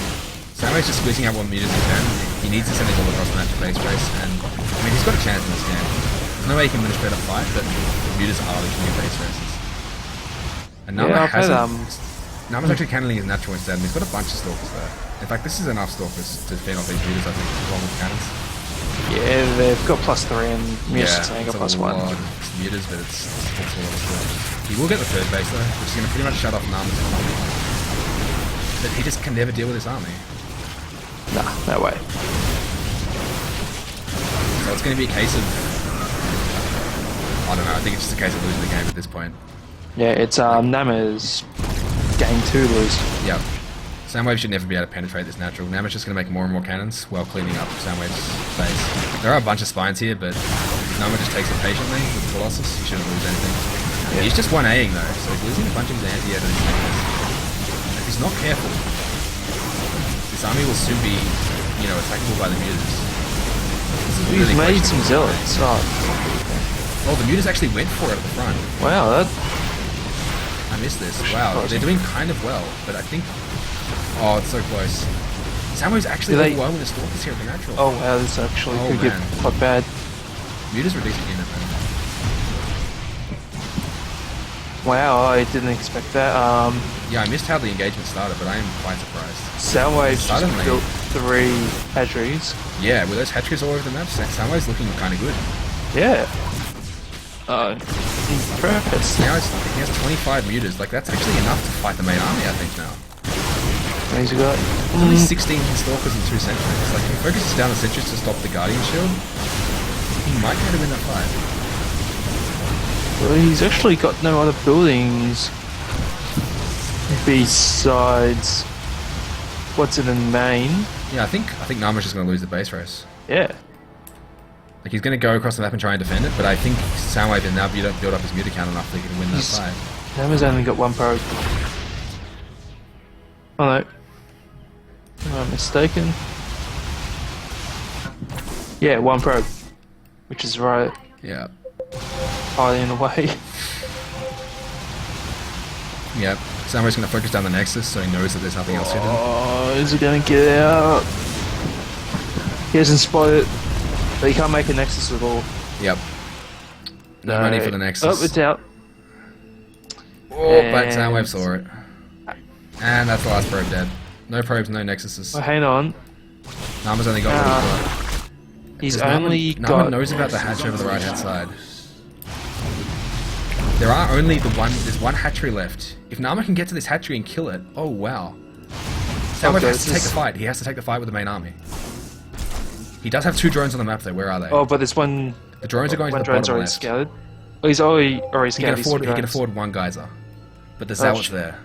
Soundwave's just squeezing out what mutas he can. He needs to send it all across the map to base race, and I mean, he's got a chance in this game. There's no way he can win a straight up fight, but the mutas are the king of base races. And Nama Nama's actually cannoning his natural instead, and he's got a bunch of Stalkers there. In fact, this is enough Stalkers to fend off these mutas, I think, along with cannons. Yeah, they've got +3 and mutas got +1. It's mutas, but it's all of He will get the 3rd base though, which is going to pretty much shut off Nama's economy. But he just can never deal with his army. Nah, no way. So it's going to be a case of... I don't know, I think it's just a case of losing the game at this point. Yeah, it's Nama's game 2 lose. Yep. Soundwave should never be able to penetrate this natural. Nama's just going to make more and more cannons while cleaning up Soundwave's base. There are a bunch of spines here, but if Nama just takes it patiently with the Colossus, he shouldn't lose anything. Yeah. He's just 1Aing though, so he's losing a bunch of his anti-air to these cannons. If he's not careful, this army will soon be, you know, attackable by the mutas. He's made some zealots. Oh, the mutas actually went for it at the front. Wow, that... I missed this. Wow, they're doing kind of well, but I think... Oh, it's so close. Soundwave's actually level 1 with the Stalkers here at the natural. Oh wow, this actually could get quite bad. Mutas are a decent unit, man. Wow, I didn't expect that. Yeah, I missed how the engagement started, but I am quite surprised. Soundwave's just built 3 hatcheries. Yeah, with those hatcheries all over the map, Soundwave's looking kind of good. Yeah. Impressed. Now he has 25 mutas. Like, that's actually enough to fight the main army, I think, now. He's got... only 16 Stalkers and 2 Sentries. Like, if he focuses down the Sentries to stop the Guardian Shield, he might be able to win that fight. Well, he's actually got no other buildings besides what's in the main. Yeah, I think Nama's just going to lose the base race. Yeah. Like, he's going to go across the map and try and defend it, but I think Soundwave can now build up his muta count enough that he can win that fight. Nama's only got 1 probe. Oh no. Am I mistaken? Yeah, 1 probe. Which is right. Yeah. Highly in the way. Yep. Soundwave's going to focus down the Nexus so he knows that there's nothing else hidden. Oh, is he going to get out? He hasn't spotted it, but he can't make a Nexus at all. Yep. No money for the Nexus. Oh, it's out. Oh, but Soundwave saw it. And that's the last probe dead. No probes, no Nexuses. Oh, hang on. Nama's only got what he's got. Nama knows about the hatch over the right hand side. There are only there's 1 hatchery left. If Nama can get to this hatchery and kill it, oh wow. Soundwave has to take the fight. He has to take the fight with the main army. He does have 2 drones on the map though. Where are they? Oh, but there's one... The drones are going to the bottom left. Scouted. Oh, he's already scouted. He can afford 1 geyser. But the zealot's there.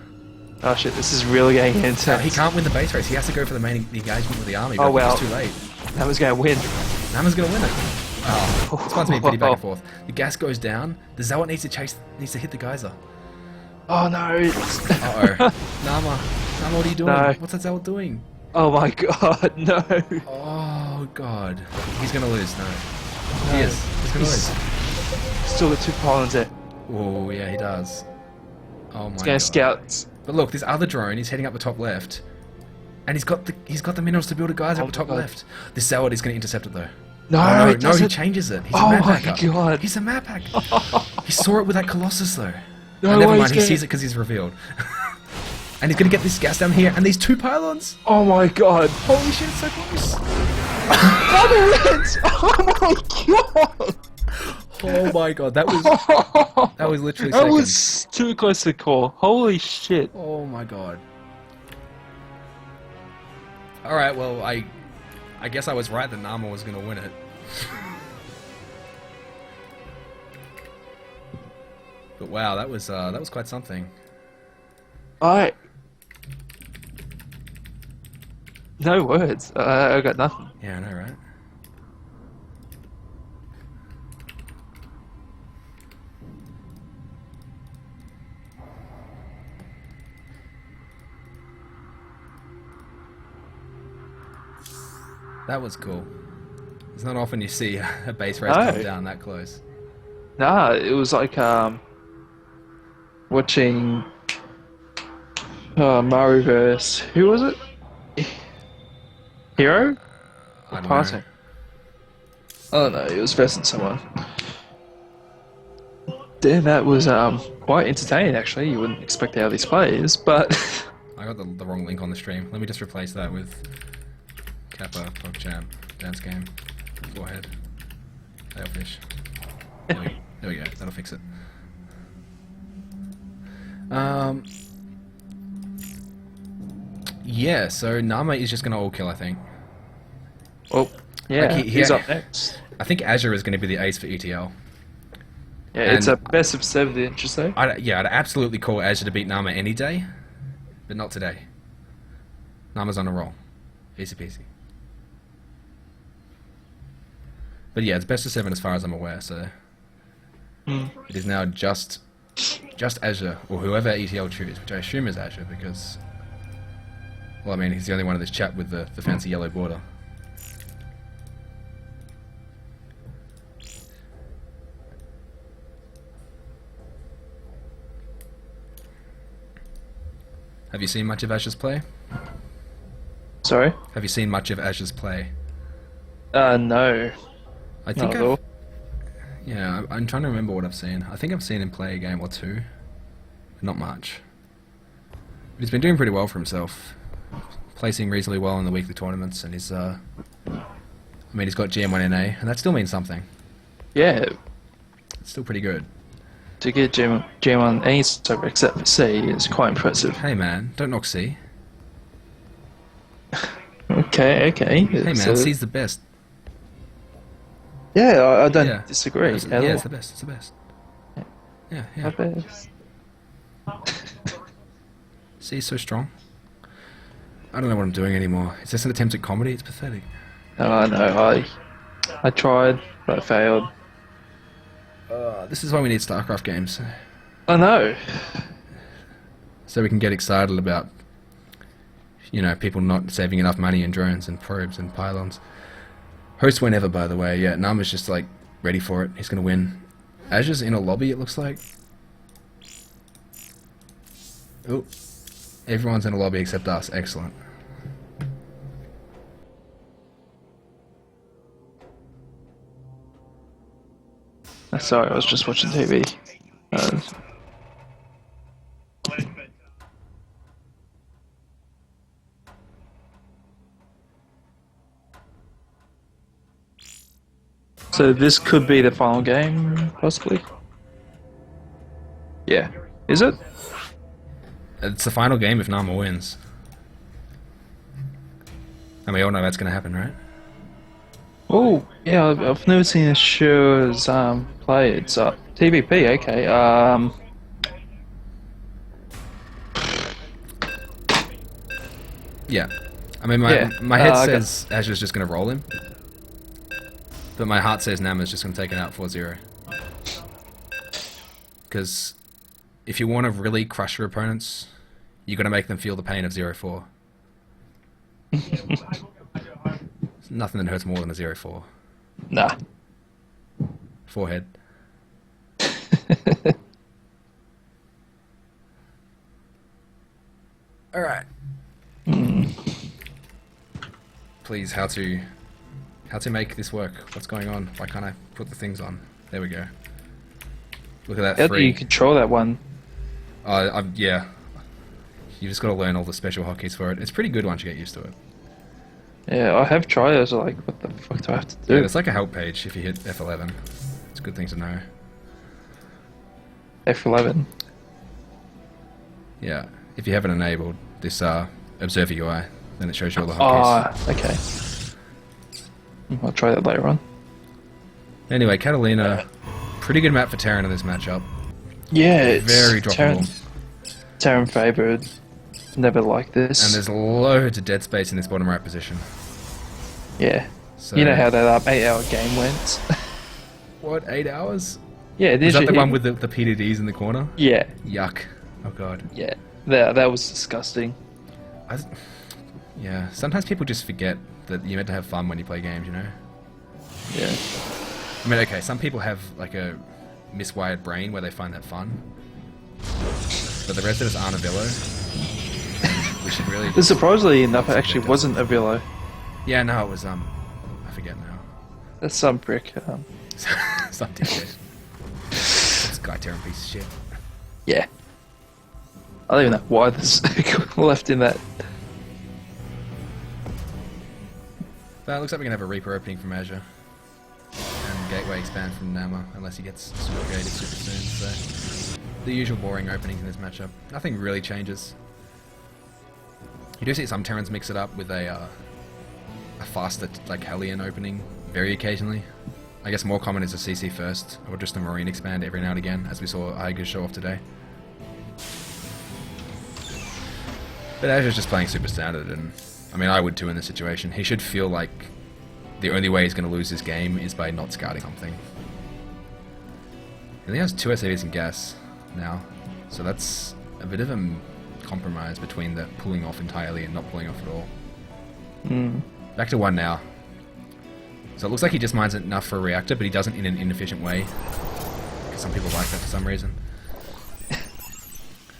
Oh shit, this is really getting intense. No, he can't win the base race. He has to go for the main engagement with the army, but well. it's too late. Nama's gonna win. Nama's gonna win it. Oh, this one's been pretty back and forth. The gas goes down. The Zealot needs to hit the geyser. Oh no! Uh-oh. Nama, what are you doing? No. What's that Zealot doing? Oh my god, no! Oh god. He's gonna lose, no. He is. He's gonna lose. Still got 2 pylons there. Oh yeah, he does. Oh my He's gonna scout. But look, this other drone is heading up the top left. And he's got the minerals to build a geyser up the top left. This Zealot is gonna intercept it though. No, oh, he doesn't. he changes it. He's a Oh map my hacker. god! He's a map hacker. He saw it with that Colossus though. No Oh, never way, mind, he he's sees it because he's revealed. And he's gonna get this gas down here and these 2 pylons. Oh my god! Holy shit, it's so close. Oh my god! Oh my god, that was literally That seconds. was too close to call. Holy shit! Oh my god. Alright, well, I guess I was right that Nama was gonna win it. But wow, that was quite something. No words. I got nothing. Yeah, I know, right? That was cool. It's not often you see a base race come down that close. Nah, it was like watching Mario verse. Who was it? Hero? I don't Passing. know. I don't know. It was versing someone. Damn, that was quite entertaining. Actually, you wouldn't expect how these players, but I got the wrong link on the stream. Let me just replace that with Kappa, PogChamp, Dance Game, Forehead, Tailfish. There we go. That'll fix it. Yeah, so Nama is just gonna all kill, I think. oh yeah, Like, he's up next. I think Azure is gonna be the ace for ETL. Yeah, it's a And- best of 7, didn't you say? I'd absolutely call Azure to beat Nama any day, but not today. Nama's on a roll. Easy peasy. But yeah, it's best of 7 as far as I'm aware, so... It is now just Azure, or whoever ETL choose, which I assume is Azure, because... Well, I mean, he's the only one in this chat with the fancy yellow border. Have you seen much of Azure's play? Sorry. Have you seen much of Azure's play? No. I think Not at all. Yeah, I'm trying to remember what I've seen. I think I've seen him play a game or 2. Not much. But he's been doing pretty well for himself. Placing reasonably well in the weekly tournaments, and he's, I mean, he's got GM1NA, and that still means something. Yeah, It's still pretty good. to get Gem on any server except for C is quite impressive. Hey man, don't knock C. Okay. Hey man, So- C's the best. Yeah, I don't Yeah. disagree. It's, at yeah, all. it's the best. It's the best. Yeah, yeah. The best. C's so strong. I don't know what I'm doing anymore. Is this an attempt at comedy? It's pathetic. No, I tried, but I failed. This is why we need StarCraft games. I know. So we can get excited about, you know, people not saving enough money in drones and probes and pylons. Host whenever, by the way. Yeah, Nama's just, like, ready for it. He's going to win. Azure's in a lobby, it looks like. Oh. Everyone's in a lobby except us. Excellent. Sorry, I was just watching TV. So this could be the final game, possibly? Yeah. Is it? It's the final game if Nama wins. And we all know that's going to happen, right? Oh, yeah, I've never seen a Shure's play. It's TVP, okay. Yeah. I mean, my head says Azure's just going to roll him. But my heart says Nama's just going to take it out 4-0. Because if you want to really crush your opponents, you got to make them feel the pain of 0-4. There's nothing that hurts more than a 0-4. Nah. Forehead. Alright. Please, how to make this work? What's going on? Why can't I put the things on? There we go. Look at that. How do you control that one? Yeah. You just got to learn all the special hotkeys for it. It's pretty good once you get used to it. Yeah, I have tried it. I was like, what the fuck do I have to do? Yeah, there's like a help page if you hit F11. It's a good thing to know. F11. Yeah, if you have it enabled, this Observer UI, then it shows you all the hotkeys. Ah, okay. I'll try that later on. Anyway, Catalina, pretty good map for Terran in this matchup. Yeah, it's Very droppable. Terran favoured. Never like this. And there's loads of dead space in this bottom right position. Yeah. So, you know how that 8-hour game went? What, 8 hours? Yeah, Was that the one with the PDDs in the corner? Yeah. Yuck. Oh god. Yeah. That was disgusting. Yeah, sometimes people just forget that you're meant to have fun when you play games, you know? Yeah. I mean, okay, some people have like a miswired brain where they find that fun. But the rest of us aren't a Villo. We should really just Surprisingly enough, it actually wasn't a Villo. Yeah, no, it was, I forget now. That's some prick. Some dickhead. This guy Terran piece of shit. Yeah. I don't even know why this left in that. But it looks like we're going to have a Reaper opening from Azure. And Gateway expand from Nama, unless he gets super creative super soon. So, the usual boring openings in this matchup. Nothing really changes. You do see some Terrans mix it up with a faster, like, Hellion opening, very occasionally. I guess more common is a CC first, or just a Marine expand every now and again, as we saw Aiger show off today. But Azure's just playing super standard, and I mean, I would too in this situation. He should feel like the only way he's going to lose this game is by not scouting something. And he has 2 SAVs in gas now, so that's a bit of a compromise between the pulling off entirely and not pulling off at all. Back to 1 now. So it looks like he just mines enough for a reactor, but he doesn't in an inefficient way. Because some people like that for some reason.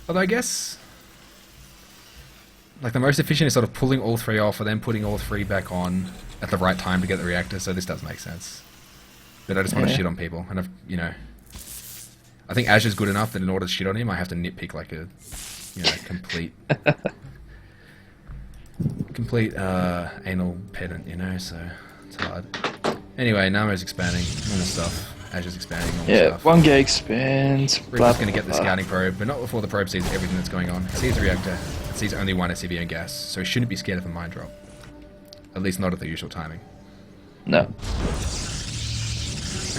Although I guess, like, the most efficient is sort of pulling all 3 off and then putting all 3 back on at the right time to get the reactor, so this does make sense. But I just want to shit on people, and I've, you know, I think Azure's good enough that in order to shit on him, I have to nitpick like a, you know, complete anal pedant, you know, so it's hard. Anyway, Nama's expanding, normal stuff. Azure's expanding, normal stuff. Yeah, 1 gig expands. Reaper's going to get the scouting probe, but not before the probe sees everything that's going on. It sees the reactor, it sees only 1 SCV and gas, so he shouldn't be scared of a mine drop. At least not at the usual timing. No.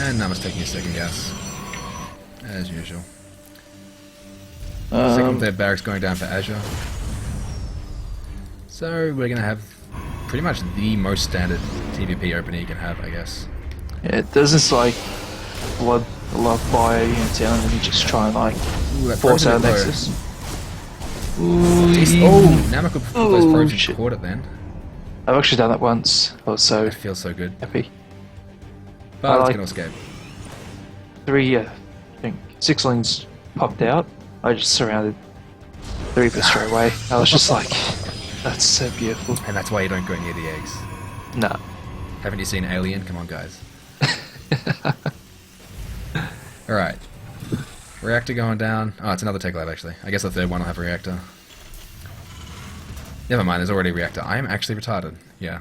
And Nama's taking his second gas. As usual. Second, third barracks going down for Azure. So we're going to have pretty much the most standard TVP opening you can have, I guess. Yeah, there's this like blood love buyer unit down and you just try and like force out Nexus. Oh, Nama could put those probes into caught it then. I've actually done that once. I was so It feels so good. happy. But it's like- going to escape. 3, I think, 6 lanes popped out. I just surrounded the Reaper straight away. I was just like, that's so beautiful. And that's why you don't go near the eggs. Nah. Haven't you seen Alien? Come on, guys. Alright. Reactor going down. Oh, it's another tech lab, actually. I guess the third one will have a reactor. Never mind, there's already a reactor. I am actually retarded. Yeah.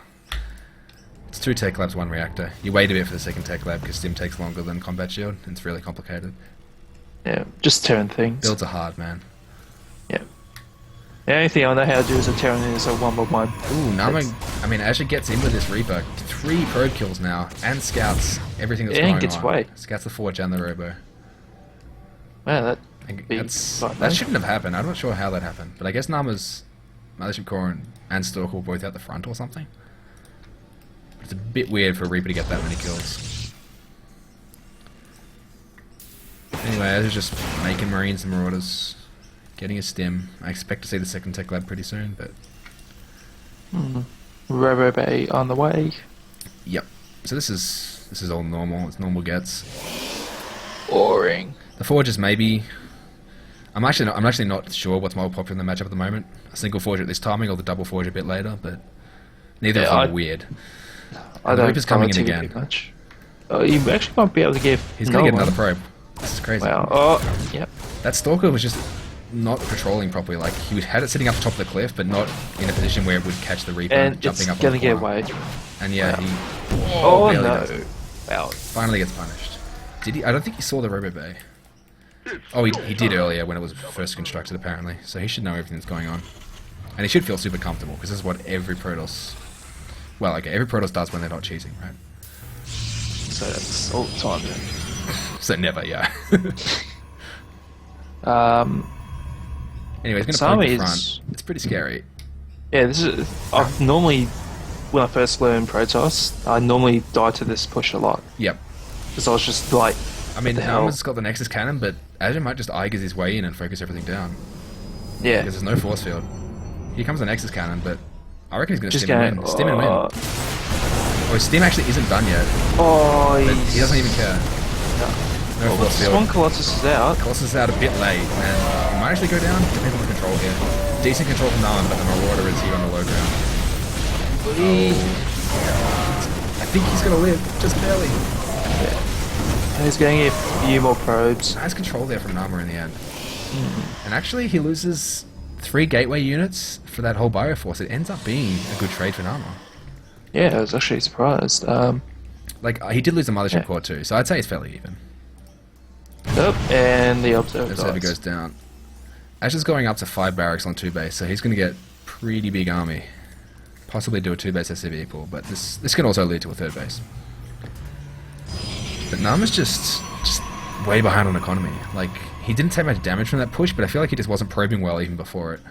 It's 2 tech labs, 1 reactor. You wait a bit for the second tech lab because Stim takes longer than Combat Shield. It's really complicated. Yeah, just Terran things. Builds are hard, man. Yeah. The only thing I know how to do as a Terran is a 1-by-1. Ooh, Nama, I mean, Azure gets in with this Reaper. 3 probe kills now, and scouts everything that's going on. And gets away. Scouts the Forge and the Robo. Man, That shouldn't have happened. I'm not sure how that happened. But I guess Nama's Mothership Core and Stalker were both out the front or something. It's a bit weird for a Reaper to get that many kills. Anyway, I was just making Marines and Marauders, getting a stim. I expect to see the second tech lab pretty soon, but... Robo Bay on the way. Yep. So this is all normal. It's normal gets. Boring. The Forges maybe... I'm actually not sure what's more popular in the matchup at the moment. A single Forge at this timing or the double Forge a bit later, but neither of them are weird. I And the don't Reaper's coming in follow again. TV much. Oh, you actually might be able to give. He's going to get another probe. This is crazy. Wow. Oh, yep. That Stalker was just not patrolling properly. Like, he had it sitting up top of the cliff, but not in a position where it would catch the Reaper And jumping it's up going to on the get corner. away. And yeah, Wow. he... Oh, barely no. does. Wow. Finally gets punished. Did he? I don't think he saw the Robo Bay. Oh, he did earlier when it was first constructed, apparently. So he should know everything that's going on. And he should feel super comfortable, because this is what every Protoss... Well, okay, every Protoss does when they're not cheesing, right? So that's all the time then. So never, yeah. Anyway, he's going to point the front. It's pretty scary. Yeah, this is... I've normally... When I first learned Protoss, I normally die to this push a lot. Yep. Because I was just like... I mean, what the hell? Nama's got the Nexus Cannon, but Azure might just Aigers his way in and focus everything down. Yeah. Because there's no force field. Here comes the Nexus Cannon, but I reckon he's going to Just stim and win. Stim and win. Oh, his stim actually isn't done yet. Oh, But he doesn't even care. No force field. One Colossus is out. Colossus is out a bit late, and he might actually go down. Depends on the control here. Decent control from Nama, but the Marauder is here on the low ground. I think he's going to live, just barely. Yeah. He's going to get a few more probes. Nice control there from Nama in the end. And actually, he loses 3 gateway units for that whole Bioforce. It ends up being a good trade for Nama. Yeah, I was actually surprised. Like, he did lose the Mothership Core too, so I'd say it's fairly even. Yep, and the Observer Observer goes down. Ash is going up to 5 barracks on 2 base, so he's going to get pretty big army. Possibly do a 2 base SCV pull, but this can also lead to a 3rd base. But Nama's just way behind on economy. Like, he didn't take much damage from that push, but I feel like he just wasn't probing well even before it.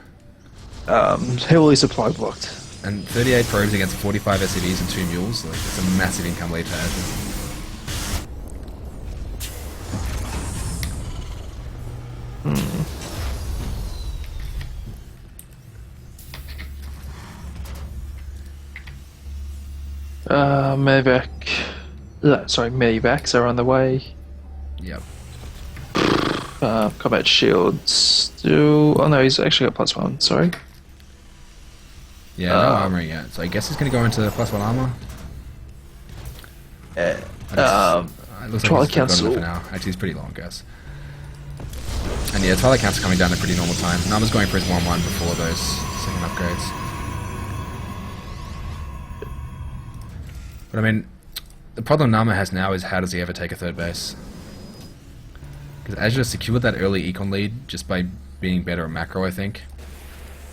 Heavily supply blocked. And 38 probes against 45 SCVs and 2 mules, like, it's a massive income lead for Azure. Medevac. Sorry, Medivacs are on the way. Yep. Combat shields still. Oh no, he's actually got +1. Sorry. Yeah, no armor yet. So I guess he's going to go into +1 armor. It looks like Twilight he's got Council. enough for now. Actually, it's pretty long, guess. And yeah, Twilight Council coming down at a pretty normal time. Nama's going for his 1-1 before those second upgrades. But I mean, the problem Nama has now is how does he ever take a 3rd base? Because Azure secured that early econ lead just by being better at macro, I think.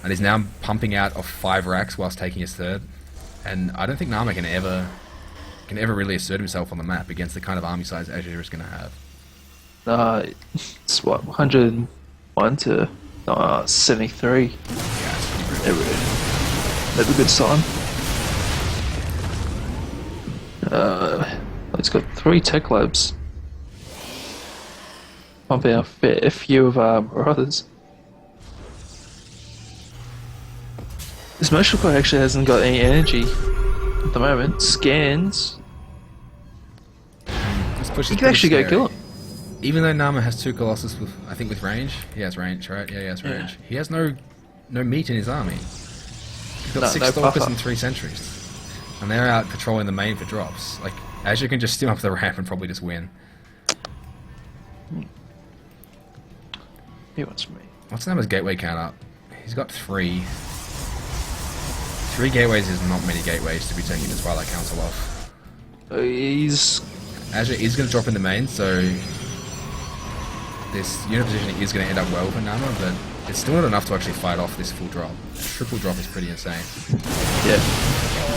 And he's now pumping out of 5 racks whilst taking his 3rd. And I don't think Nama can ever really assert himself on the map against the kind of army size Azure is going to have. It's what, 101 to 73. Yeah, it's pretty brutal. That's a good sign. It's got 3 tech labs. Pumping out a few of our brothers. This motion core actually hasn't got any energy at the moment. Scans. This push is You can pretty actually go scary. kill him. Even though Nama has 2 Colossus with, I think with range. He has range, right? Yeah, he has range. Yeah. He has no meat in his army. He's got No, 6 no Stalkers puffer. and 3 Sentries. And they're out patrolling the main for drops. Like, Azure can just stim up the ramp and probably just win. He wants me. What's Nama's gateway count up? He's got 3. 3 gateways is not many gateways to be taking the Twilight Council off. He's... Azure is going to drop in the main, so this unit positioning is going to end up well for Nama, but it's still not enough to actually fight off this full drop. A triple drop is pretty insane. Yeah.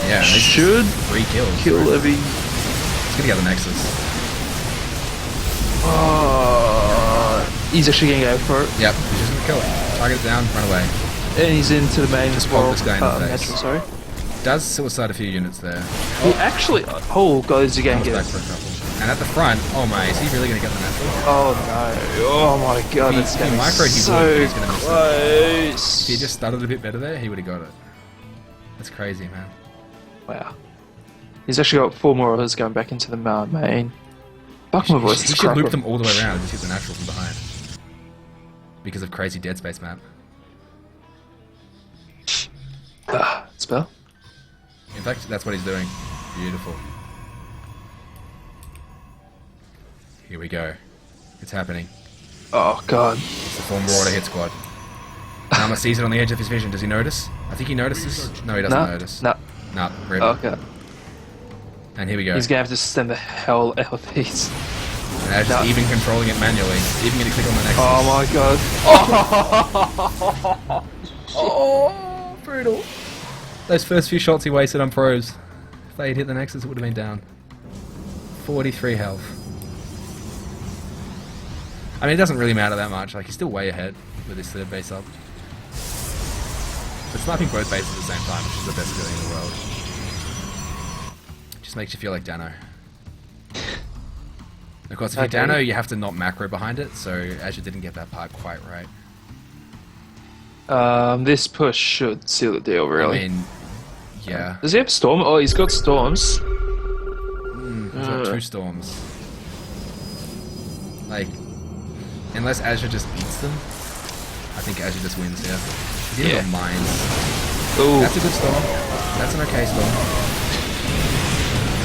Yeah, and this Should is 3 kills. kill right? every... He's going to get the Nexus. He's actually going to go for it. Yep, he's just going to kill it. Target it down, run away. And he's into the main as Just well. poke this guy in the face. Natural, sorry. Does suicide a few units there. He actually goes again. Back for a couple. And at the front, oh my, is he really going to get the natural? Oh no! Oh my god, If that's he going to be microed, he so would, but he's going to miss it. close. If he just started a bit better there, he would have got it. That's crazy, man. Wow. He's actually got 4 more of us going back into the main. Fuck my voice. He should loop them all the way around and just hit the natural from behind. Because of crazy Dead Space map. Spell? In fact, that's what he's doing. Beautiful. Here we go. It's happening. Oh god. It's the full Marauder hit squad. Nama sees it on the edge of his vision. Does he notice? I think he notices. No, he doesn't notice. No. No, rip. Okay. And here we go. He's gonna have to send the hell out of these. And Ash is even controlling it manually. Even gonna click on the next Oh my god. Oh, brutal. Those first few shots he wasted on pros. If they had hit the Nexus, it would have been down. 43 health. I mean, it doesn't really matter that much. Like, he's still way ahead with his third base up. But sniping both bases at the same time, which is the best feeling in the world. Just makes you feel like Dano. Of course, if you're Dano, you have to not macro behind it, so Azure didn't get that part quite right. This push should seal the deal, really. I mean, yeah. Does he have Storm? Oh, he's got Storms. He's got 2 Storms. Like, unless Azure just eats them, I think Azure just wins here. He's got Mines. Ooh. That's a good Storm. That's an okay Storm.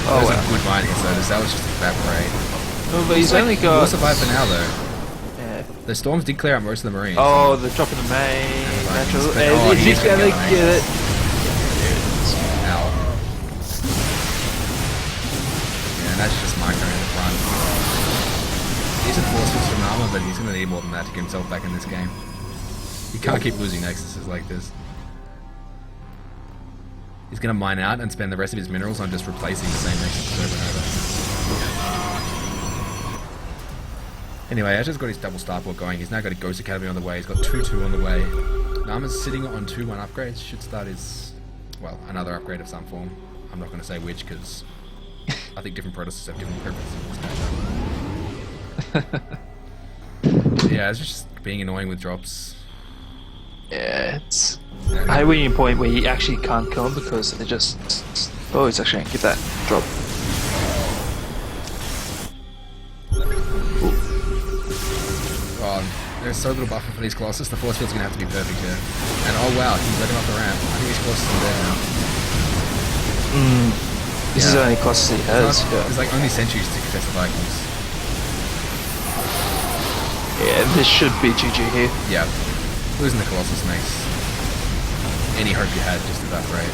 Oh, wow. Good mining inserters. That was just evaporate. Oh, but he's only got... He'll survive for now, though. Yeah. The Storms did clear out most of the Marines. Oh, the drop in the main. Natural. Oh, He's gonna get it. Ow. Yeah, and that's just micro in the front. Decent force fits from Armor, but he's gonna need more than that to get himself back in this game. You can't keep losing Nexuses like this. He's gonna mine out and spend the rest of his minerals on just replacing the same Nexuses over and over. Anyway, Azure's got his double starport going. He's now got a Ghost Academy on the way. He's got 2-2 on the way. Nama's sitting on 2-1 upgrades. Should start his, well, another upgrade of some form. I'm not going to say which because I think different protesters have different preferences. Yeah, it's just being annoying with drops. Yeah, it's... I hate when you're in a point where you actually can't kill him because they just... Oh, he's actually going to get that drop. There's so little buffer for these Colossus, the force field's going to have to be perfect here. And oh wow, he's letting off the ramp. I think these Colossus are there now. This is the only Colossus he has. There's like only sentries to contest the Vikings. Yeah, this should be GG here. Yeah. Losing the Colossus makes any hope you had just evaporate.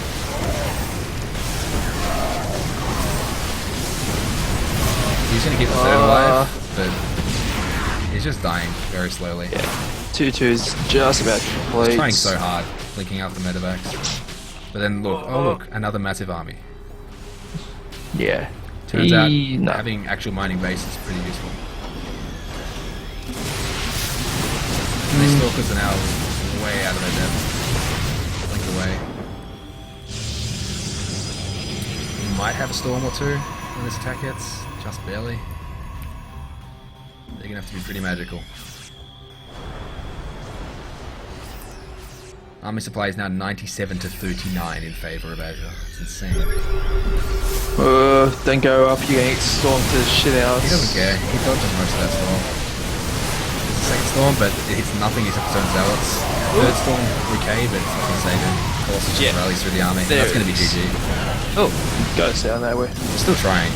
He's going to keep the third alive, but he's just dying very slowly. Yeah. 2-2 is just about complete. He's trying so hard, linking out the medevacs. But then look, oh look, another massive army. Yeah. Turns out having actual mining base is pretty useful. And these stalkers are now way out of their depth. Blink away. He might have a storm or two when this attack hits, just barely. They're gonna have to be pretty magical. Army supply is now 97 to 39 in favour of Azure. It's insane. Don't go up, you're getting stormed to shit out. He doesn't care. He dodges most of that storm. It's the second storm, but it hits nothing except for certain zealots. Third storm, okay, but it's not going to save him. Of course, it just rallies through the army. That's going to be GG. Oh, goes down that way. We're still trying.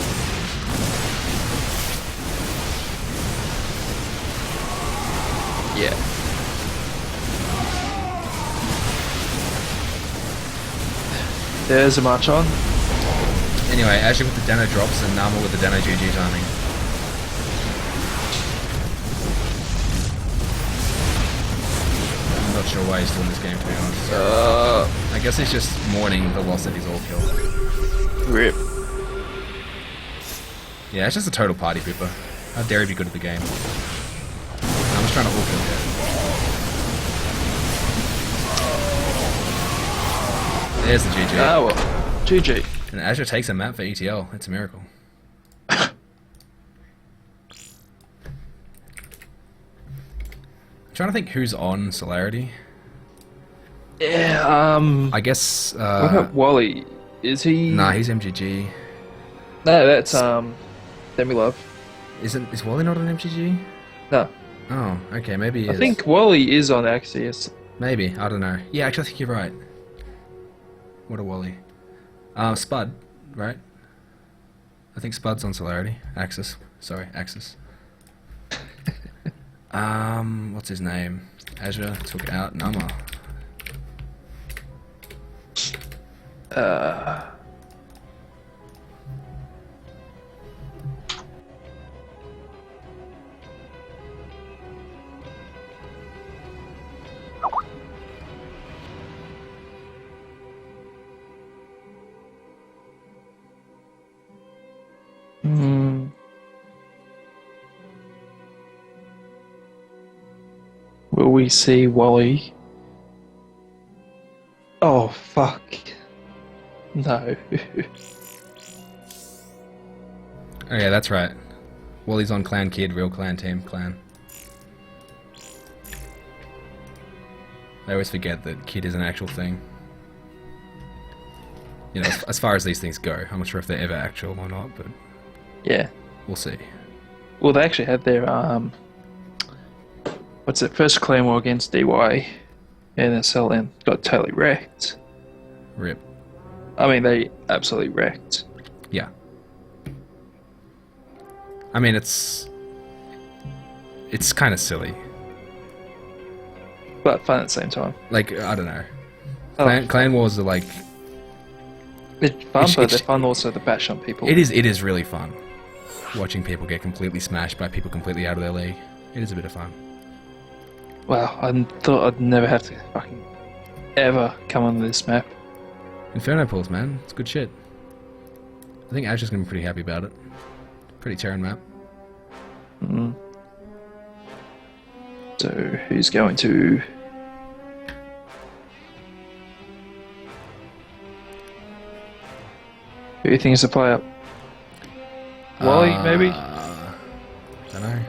Yeah. There's a march on. Anyway, Azure with the Dano drops and Nama with the Dano GG timing. I'm not sure why he's still in this game, to be honest. I guess he's just mourning the loss of his all-kill. Rip. Yeah, it's just a total party pooper. How dare he be good at the game? I'm just trying to all-kill here. There's the GG. Ah, well. GG. And Azure takes a map for ETL. It's a miracle. I'm trying to think who's on Solarity. Yeah, I guess. what about Wally? Is he? Nah, he's MGG. No, that's Demilove. Is Wally not on MGG? No, Oh, okay, maybe he is. I think Wally is on Axios. Maybe, I don't know. Yeah, actually I think you're right. What a Wally. Spud, right? I think Spud's on Solarity. Axis. Sorry, Axis. What's his name? Azure took out Nama. Will we see Wally? Oh, fuck. No. Oh yeah, that's right. Wally's on Clan Kid, real clan team, clan. I always forget that Kid is an actual thing. You know, as far as these things go, I'm not sure if they're ever actual or not, but Yeah. we'll see. Well, they actually had their, what's it, first Clanwar against DY in SL and got totally wrecked. Rip. I mean, they absolutely wrecked. Yeah. I mean, it's kind of silly. But fun at the same time. Like, I don't know. Oh. Clan wars are like... It's fun, but they're fun also to bash on people. It is really fun. Watching people get completely smashed by people completely out of their league. It is a bit of fun. Wow, I thought I'd never have to fucking ever come on this map. Inferno pools, man. It's good shit. I think Azure's gonna be pretty happy about it. Pretty Terran map. So, who's going to... Who do you think is the player? Wally, maybe? Don't know.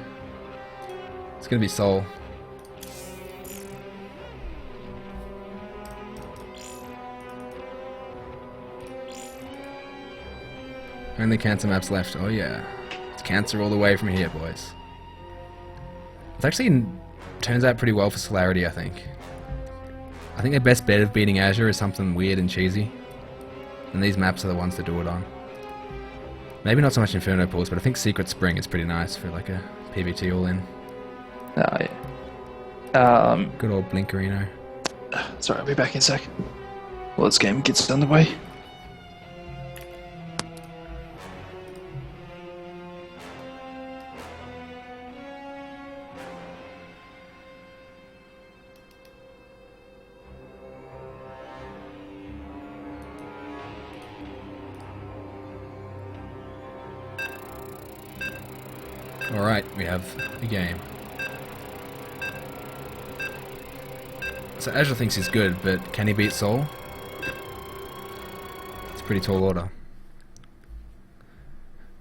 It's gonna be Soul. Only cancer maps left. Oh yeah. It's cancer all the way from here, boys. It actually turns out pretty well for Solarity, I think. I think their best bet of beating Azure is something weird and cheesy. And these maps are the ones to do it on. Maybe not so much Inferno pools, but I think Secret Spring is pretty nice for like a PvT all-in. Oh, yeah. Good old Blinkerino. Sorry, I'll be back in a sec. Well, this game gets underway. Alright, we have a game. So Azure thinks he's good, but can he beat Soul? It's a pretty tall order.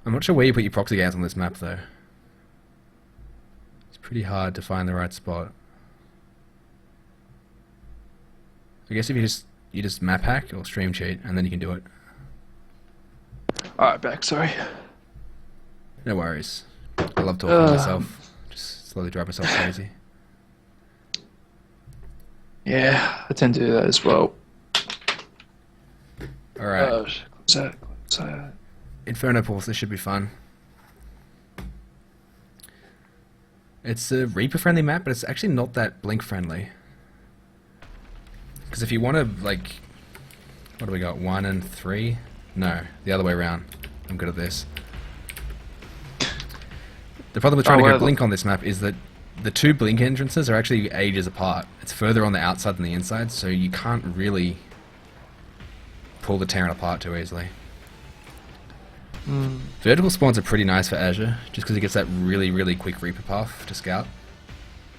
I'm not sure where you put your proxy games on this map though. It's pretty hard to find the right spot. I guess if you just map hack or stream cheat and then you can do it. Alright, back, sorry. No worries. I love talking to myself. Just slowly drive myself crazy. Yeah, I tend to do that as well. Alright. So, Inferno pools, this should be fun. It's a Reaper friendly map, but it's actually not that Blink friendly. Because if you want to, like... What do we got? 1 and 3? No, the other way around. I'm good at this. The problem with trying to go Blink on this map is that the two Blink entrances are actually ages apart. It's further on the outside than the inside, so you can't really pull the Terran apart too easily. Vertical spawns are pretty nice for Azure, just because it gets that really, really quick Reaper path to scout.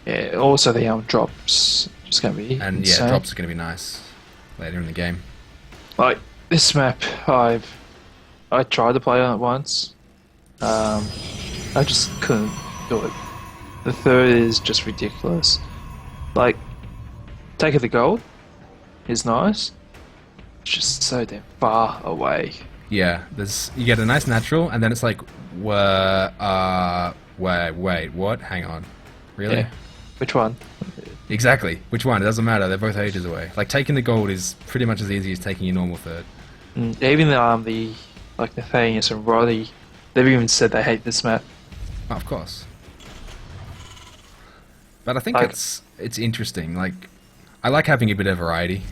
Yeah, also the drops just going to be And insane. yeah, drops are going to be nice later in the game. Like this map, I tried to play on it once. I just couldn't do it. The third is just ridiculous. Like, Take of the Gold is nice. It's just so damn far away. Yeah, you get a nice natural, and then it's like, wait, what? Hang on, really? Yeah. Which one? Exactly. Which one? It doesn't matter. They're both ages away. Like taking the gold is pretty much as easy as taking your normal third. Even the Nathanius and Roddy, they've even said they hate this map. Oh, of course. But I think it's interesting. Like, I like having a bit of variety.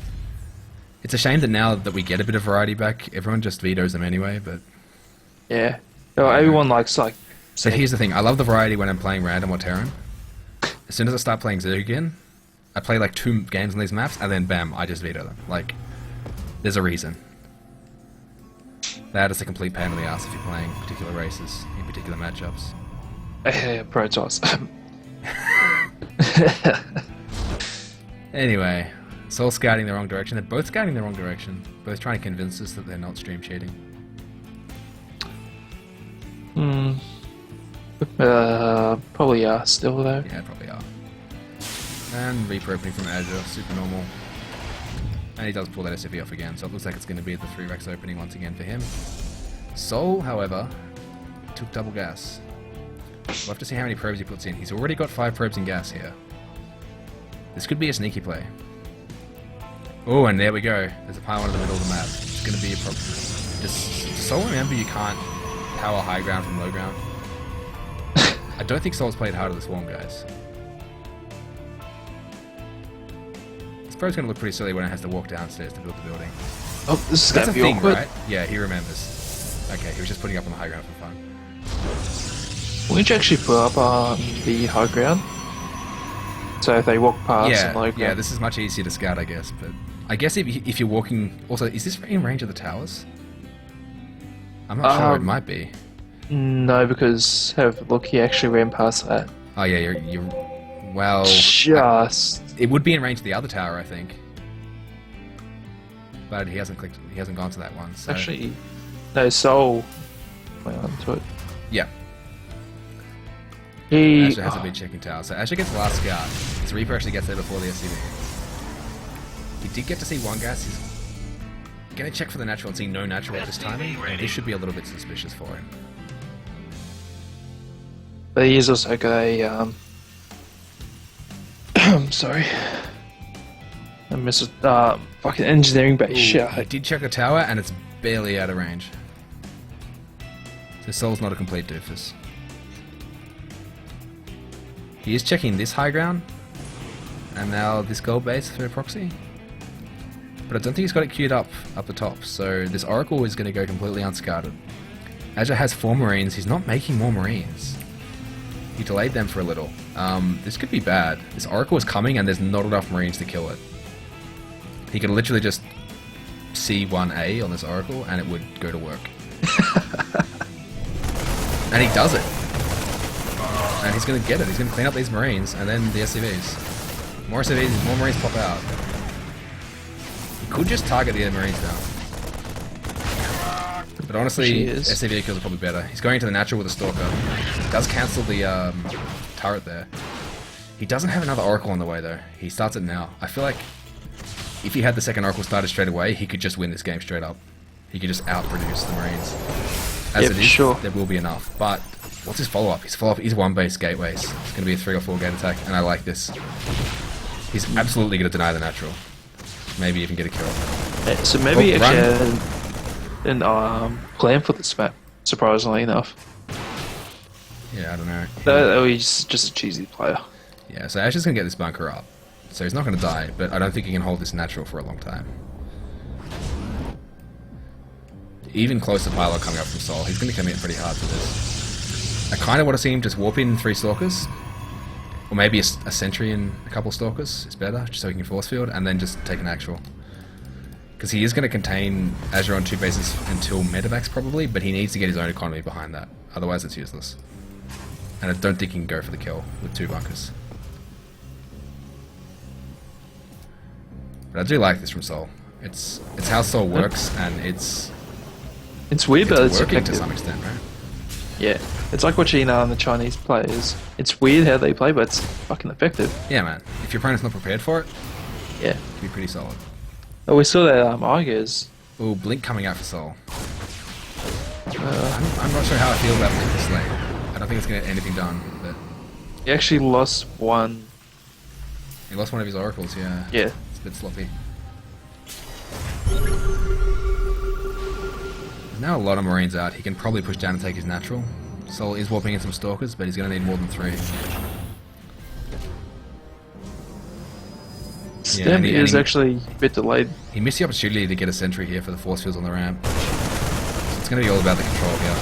It's a shame that now that we get a bit of variety back, everyone just vetoes them anyway. But yeah, everyone likes like. So here's the thing: I love the variety when I'm playing random or Terran. As soon as I start playing Zerg again, I play like 2 games on these maps, and then bam, I just veto them. Like, there's a reason. That is a complete pain in the ass if you're playing particular races in particular matchups. Protoss. Anyway, Soul scouting the wrong direction. They're both scouting the wrong direction. Both trying to convince us that they're not stream cheating. Probably are still though. Yeah, probably are. And Reaper opening from Azure, super normal. And he does pull that SCV off again, so it looks like it's going to be the 3 Rex opening once again for him. Soul, however, took double gas. We'll have to see how many probes he puts in. He's already got 5 probes in gas here. This could be a sneaky play. Oh, and there we go. There's a pylon in the middle of the map. It's going to be a problem. Does Soul remember you can't power high ground from low ground? I don't think Soul's played Heart of the Swarm, guys. This pro's going to look pretty silly when it has to walk downstairs to build the building. Oh, this is That's going a to be thing, awkward. right? Yeah, he remembers. Okay, he was just putting up on the high ground for fun. Why don't you actually put up on the high ground? So if they walk past and low ground. Yeah, this is much easier to scout, I guess. But I guess if you're walking... Also, is this in range of the towers? I'm not sure. It might be. No, because have a look, he actually ran past that. Oh yeah, you're well. Just. It would be in range of the other tower, I think. But he hasn't clicked. He hasn't gone to that one. So. Actually, no. Soul went on to it. Yeah. Azure hasn't been checking tower, so Azure gets the last scout. So Reaper actually gets there before the SCV. He did get to see 1 gas. He's gonna check for the natural and see no natural at this timing, and this should be a little bit suspicious for him. But he is also got a sorry. I missed fucking engineering base. Shit. He did check the tower, and it's barely out of range. So Soul's not a complete doofus. He is checking this high ground, and now this gold base for a proxy. But I don't think he's got it queued up the top, so this Oracle is going to go completely unscouted. Azure has 4 Marines, he's not making more Marines. He delayed them for a little. This could be bad. This Oracle is coming and there's not enough Marines to kill it. He could literally just C1A on this Oracle and it would go to work. And he does it. And he's going to get it. He's going to clean up these Marines and then the SCVs. More SCVs, more Marines pop out. He could just target the Marines now. But honestly, SCV kills are probably better. He's going to the natural with a Stalker. He does cancel the turret there. He doesn't have another Oracle on the way though. He starts it now. I feel like if he had the second Oracle started straight away, he could just win this game straight up. He could just outproduce the Marines. As it is, there will be enough. But what's his follow-up? His follow-up is 1 base gateways. It's going to be a 3 or 4 gate attack, and I like this. He's absolutely going to deny the natural. Maybe even get a kill. Yeah, so maybe actually an plan for this map, surprisingly enough. Yeah, I don't know. He's just a cheesy player. Yeah, so Ash is going to get this bunker up. So he's not going to die, but I don't think he can hold this natural for a long time. Even close to Pylon coming up from Sol, he's going to come in pretty hard for this. I kind of want to see him just warp in 3 Stalkers. Or maybe a Sentry and a couple Stalkers is better, just so he can force field, and then just take an actual. Because he is going to contain Azure on 2 bases until Medivacs probably, but he needs to get his own economy behind that. Otherwise it's useless. And I don't think he can go for the kill with 2 bunkers. But I do like this from Sol. It's how Soul works, and it's weird, but it's working to effective. some extent, right? Yeah, it's like watching the Chinese players. It's weird how they play, but it's fucking effective. Yeah, man. If your opponent's not prepared for it, Yeah. it'd be pretty solid. Oh, we saw that Igers. Oh, Blink coming out for Soul. I'm not sure how I feel about Blink this late. I don't think it's going to get anything done, but He actually lost one. he lost one of his oracles, yeah. Yeah. It's a bit sloppy. There's now a lot of Marines out. He can probably push down and take his natural. Soul is warping in some Stalkers, but he's going to need more than 3. Stem is actually a bit delayed. He missed the opportunity to get a sentry here for the force fields on the ramp. So it's going to be all about the control here.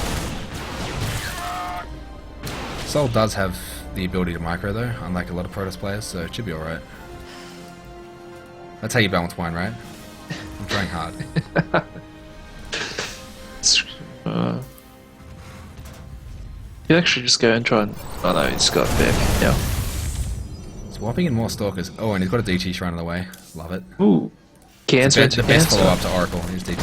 Soul does have the ability to micro though, unlike a lot of Protoss players, so it should be alright. That's how you balance wine, right? I'm trying hard. You actually just go and try and... Oh no, he's got back. Yeah. He's warping in more Stalkers. Oh, and he's got a DT shrine on the way. Love it. Ooh. Cancer It's the best follow-up to Oracle is DT.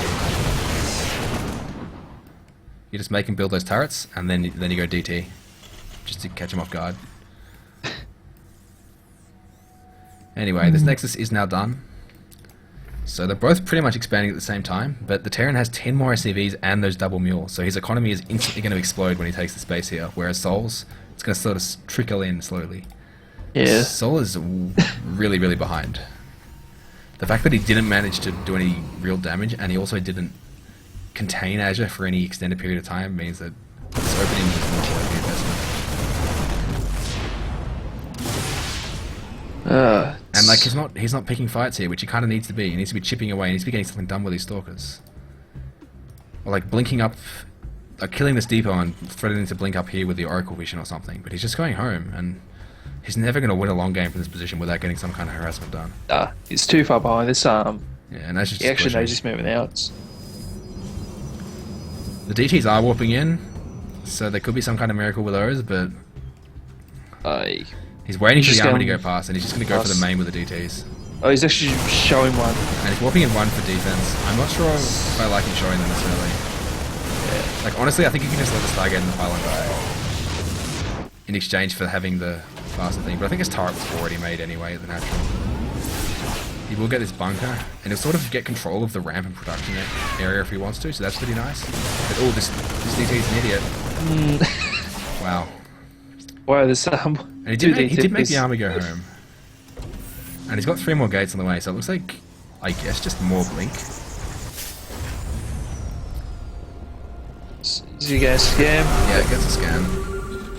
You just make him build those turrets, and then you go DT. Just to catch him off guard. Anyway, this Nexus is now done. So they're both pretty much expanding at the same time, but the Terran has 10 more SCVs and those double mules, so his economy is instantly going to explode when he takes the space here, whereas Soul's, it's going to sort of trickle in slowly. Yeah. Soul is really, really behind. The fact that he didn't manage to do any real damage, and he also didn't contain Azure for any extended period of time, means that this opening is not worth the investment. And like he's not picking fights here, which he kind of needs to be. He needs to be chipping away. He needs to be getting something done with these Stalkers, or like blinking up, like killing this depot and threatening to blink up here with the Oracle Vision or something. But he's just going home, and he's never going to win a long game from this position without getting some kind of harassment done. He's too far behind this. Yeah, and that's just He actually pushing. knows he's moving out. The DTs are warping in, so there could be some kind of miracle with those, but he's waiting for the army to go past, and he's just going to go for the main with the DTs. Oh, he's actually showing one. And he's warping in 1 for defense. I'm not sure if I like him showing them necessarily. Yeah. Like, honestly, I think you can just let the Stargate and the pylon die in exchange for having the faster thing, but I think his turret was already made anyway at the natural. He will get this bunker, and he'll sort of get control of the ramp and production area if he wants to, so that's pretty nice. But, oh, this DT's an idiot. Wow. Wow, this And he did make the army go home. And he's got 3 more gates on the way, so it looks like, I guess, just more blink. Easy guys scam. Yeah, it gets a scan.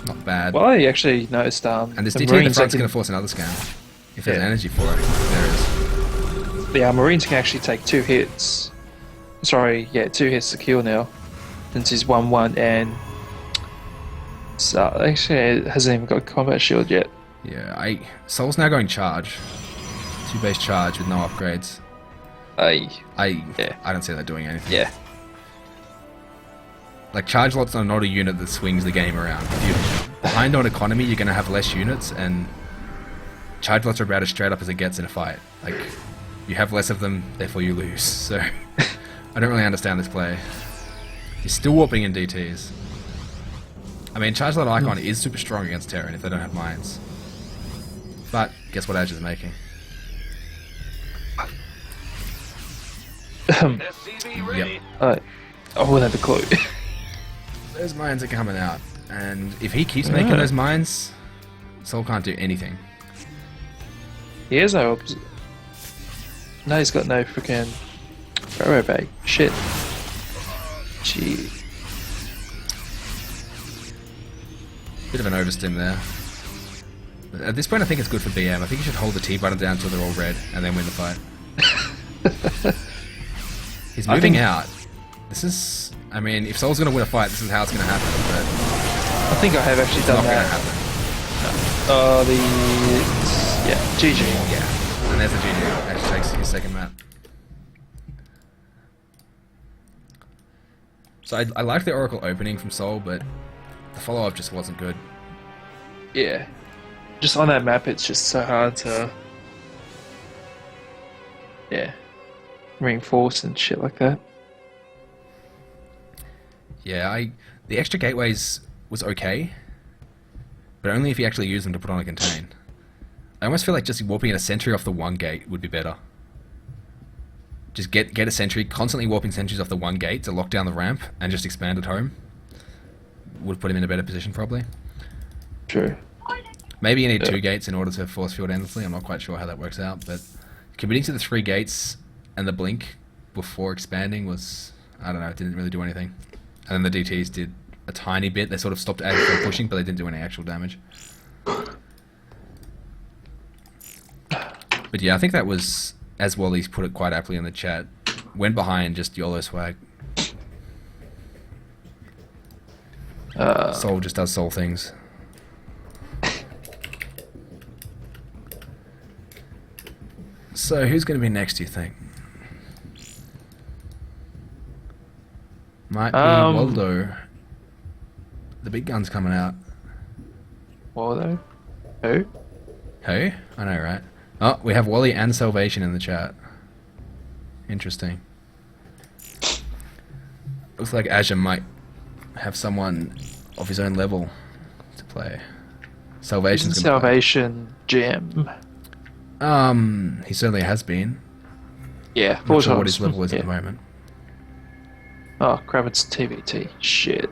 Not bad. Well, I actually noticed And this the DT in the Marines front's can- going to force another scan. If there's energy for it. There is. the Marines can actually take 2 hits. Sorry, yeah, 2 hits to kill now. Since he's 1-1 and so actually it hasn't even got combat shield yet. Yeah, Soul's now going charge. 2 base charge with no upgrades. Yeah. I don't see that doing anything. Yeah. Like, charge lots are not a unit that swings the game around. If you're behind on economy, you're going to have less units, and charge lots are about as straight up as it gets in a fight. Like, you have less of them, therefore you lose. So, I don't really understand this play. He's still warping in DTs. I mean, charge lot icon is super strong against Terran if they don't have mines. But, guess what Azure's making? Yep. I wouldn't have a clue. Those mines are coming out, and if he keeps making those mines, Soul can't do anything. He has no opposite. No, he's got no freaking railway bay. Shit. Gee. Bit of an overstim there. But at this point, I think it's good for BM. I think you should hold the T button down until they're all red, and then win the fight. He's moving out. This is... I mean, if Soul's going to win a fight, this is how it's going to happen, but... I think I have actually It's done not going to that. happen. Yeah, GG. Yeah. And there's the GG. Actually takes his second map. So I like the Oracle opening from Soul, but the follow-up just wasn't good. Yeah. Just on that map, it's just so hard to... Yeah. reinforced and shit like that. Yeah, the extra gateways was okay, but only if you actually use them to put on a contain. I almost feel like just warping a sentry off the one gate would be better. Just get a sentry, constantly warping sentries off the one gate to lock down the ramp and just expand at home. Would put him in a better position, probably. True. Maybe you need 2 gates in order to force field endlessly. I'm not quite sure how that works out, but committing to the 3 gates and the blink before expanding was, I don't know, it didn't really do anything. And then the DTs did a tiny bit. They sort of stopped adding from pushing, but they didn't do any actual damage. But yeah, I think that was, as Wally's put it quite aptly in the chat, when behind, just YOLO swag. Soul just does soul things. So, who's going to be next, do you think? Might be Waldo. The big gun's coming out. Waldo? Who? Who? I know, right? Oh, we have Wally and Salvation in the chat. Interesting. Looks like Azure might have someone of his own level to play. Salvation's Isn't gonna Salvation GM? He certainly has been. Yeah, Not 4 sure what times. his level is Yeah. at the moment. Oh, Kravitz TVT. Shit.